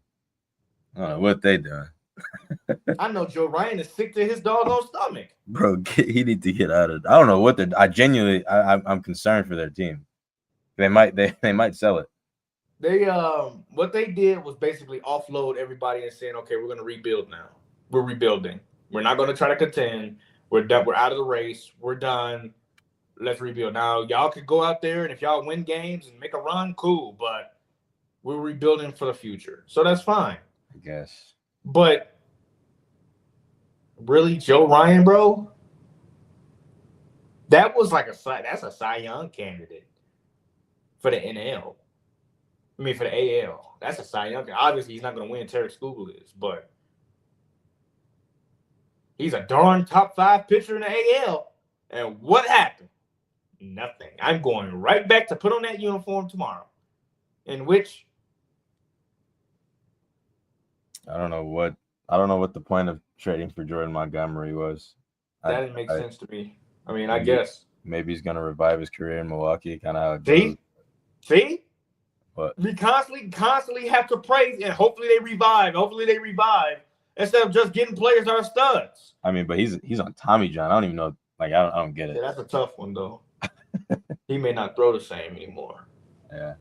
I don't know what they doing. I know Joe Ryan is sick to his doggone stomach. Bro, he need to get out of. I don't know what they're. I'm concerned for their team. They might sell it. They what they did was basically offload everybody and saying, okay, we're gonna rebuild now. We're rebuilding. We're not gonna try to contend. We're done. We're out of the race. We're done. Let's rebuild. Now y'all could go out there and if y'all win games and make a run, cool. But we're rebuilding for the future, so that's fine. I guess. But really, Joe Ryan, bro, that was like that's a Cy Young candidate for the NL. I mean, for the AL. That's a Cy Young. Obviously, he's not going to win. Terry Skugel is, but he's a darn top 5 pitcher in the AL. And what happened? Nothing. I'm going right back to put on that uniform tomorrow. In which I don't know what the point of trading for Jordan Montgomery was. that didn't make sense to me. I mean, I guess. Maybe he's gonna revive his career in Milwaukee, kind of how it goes. See? What? We constantly have to praise, and hopefully they revive. Instead of just getting players that are studs. I mean, but he's on Tommy John. I don't even know. Like, I don't get it. Yeah, that's a tough one, though. He may not throw the same anymore. Yeah.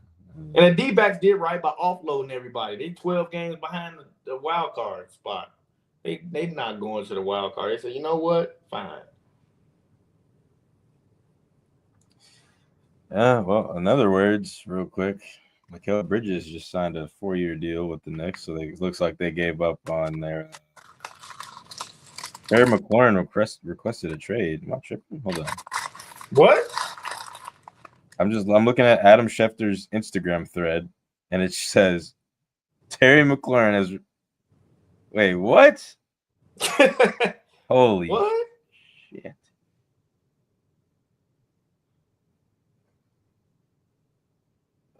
And the D-backs did right by offloading everybody. They 12 games behind the wild card spot. They not going to the wild card. They said, you know what? Fine. Yeah. Well, in other words, real quick, Mikal Bridges just signed a 4-year deal with the Knicks, so it looks like they gave up on their. Terry McLaurin requested a trade. Am I tripping? Hold on. What? I'm looking at Adam Schefter's Instagram thread, and it says Terry McLaurin has. Wait, what? Holy What? shit!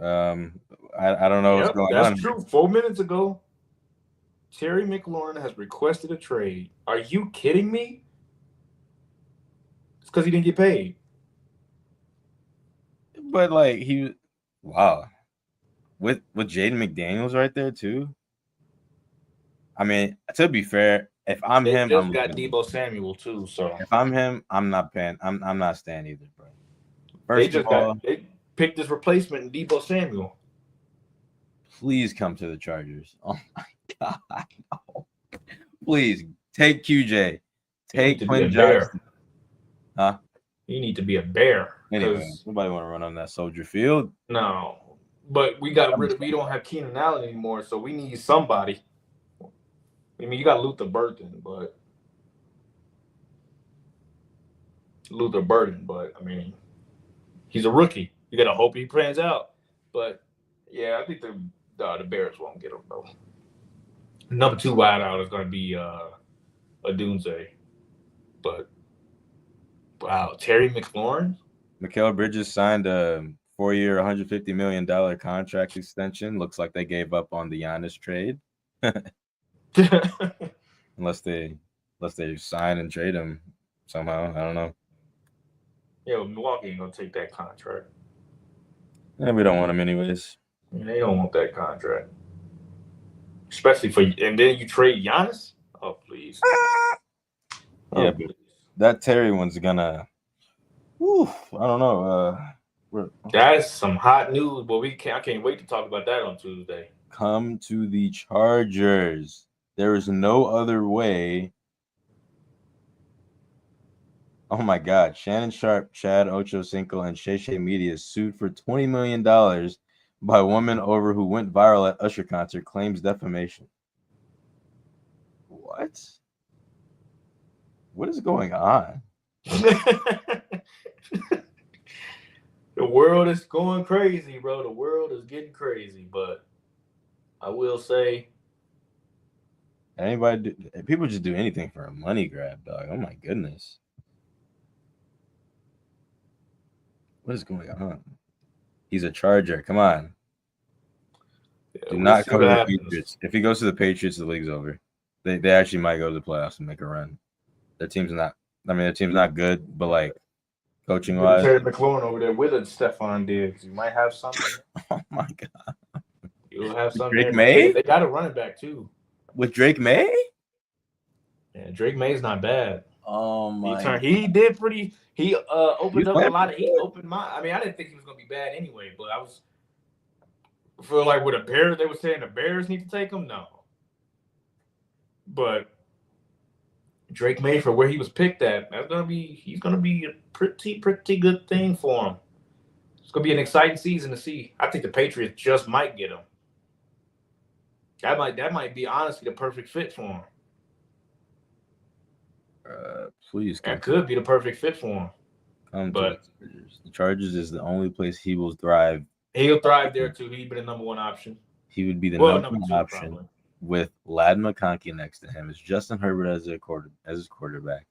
I don't know what's going that's on. true. 4 minutes ago, Terry McLaurin has requested a trade. Are you kidding me? It's because he didn't get paid. But like wow, with Jaden McDaniels right there too. I mean, to be fair, if I'm They him, just I'm got looking. Debo Samuel too. So If I'm him, I'm not paying. I'm not staying either, bro. they First of all, they picked his replacement in Debo Samuel. please come to the Chargers. Oh my god, no. Please take QJ, take You need to be a Quinn bear. Johnson. Huh? You need to be a bear. Anyway, 'cause- nobody want to run on that Soldier Field. No, but we don't have Keenan Allen anymore, so we need somebody. I mean, you got Luther Burton, but Luther Burden, but I mean, he's a rookie. You gotta hope he plans out. But yeah, I think the Bears won't get him though. Number 2 wideout is gonna be Odunze. But wow, Terry McLaurin. Mikal Bridges signed a 4-year, $150 million contract extension. Looks like they gave up on the Giannis trade. unless they sign and trade him somehow. I don't know. Yeah, Milwaukee ain't gonna take that contract. We don't want him anyways. I mean, they don't want that contract, especially and then you trade Giannis. Oh please. Yeah, but that Terry one's gonna. I don't know. That's some hot news, but I can't wait to talk about that on Tuesday. Come to the Chargers. There is no other way. Oh my God. Shannon Sharp, Chad Ochocinco, and Shay Shay Media sued for $20 million by a woman over who went viral at Usher concert, claims defamation. What? What is going on? The world is going crazy, bro. The world is getting crazy, but I will say, people just do anything for a money grab, dog. Oh my goodness. What is going on? He's a Charger. Come on. Do not come to the Patriots. If he goes to the Patriots, the league's over. They actually might go to the playoffs and make a run. Their team's not good, but like coaching wise. Terry McLaurin over there with a Stephon Diggs. You might have something. Oh my God. You'll have something. Drake May? They got a running back too. With Drake May? Yeah, Drake May's not bad. Oh my. He did pretty. He opened up a lot of. He opened my. I mean, I didn't think he was gonna be bad anyway, but I was feel like with the Bears, they were saying the Bears need to take him. No, but Drake May, for where he was picked at, he's gonna be a pretty good thing for him. It's gonna be an exciting season to see. I think the Patriots just might get him. That might be honestly the perfect fit for him. Please. That could be the perfect fit for him. But the Chargers is the only place he will thrive. He'll thrive there too. He'd be the number 1 option. He would be the number 1 2 option probably. With Ladd McConkey next to him. It's Justin Herbert as his quarterback.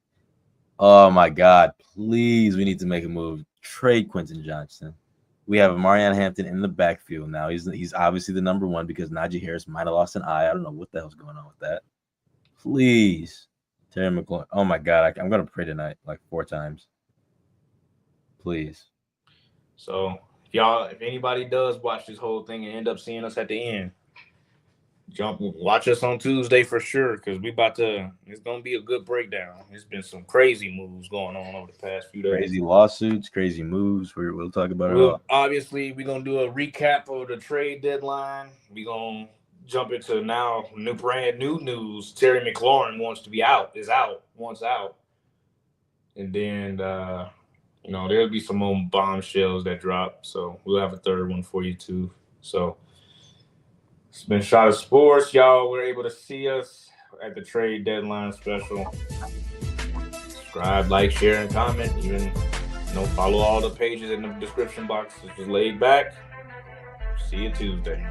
Oh my God! Please, we need to make a move. Trade Quentin Johnston. We have Marianne Hampton in the backfield now. He's obviously the number 1 because Najee Harris might have lost an eye. I don't know what the hell's going on with that. Please, Terry McLaurin. Oh my God! I'm gonna pray tonight like 4 times. Please. So, if anybody does watch this whole thing and end up seeing us at the end, watch us on Tuesday for sure, because it's gonna be a good breakdown. There's been some crazy moves going on over the past few days. Crazy lawsuits, crazy moves. We'll talk about it all. Obviously, we're gonna do a recap of the trade deadline. We're gonna jump into now brand new news. Terry McLaurin wants out. And then there'll be some more bombshells that drop. So we'll have a third one for you too. So it's been Shot of Sports. Y'all were able to see us at the trade deadline special. Subscribe, like, share, and comment. Even follow all the pages in the description box. Just laid back. See you Tuesday.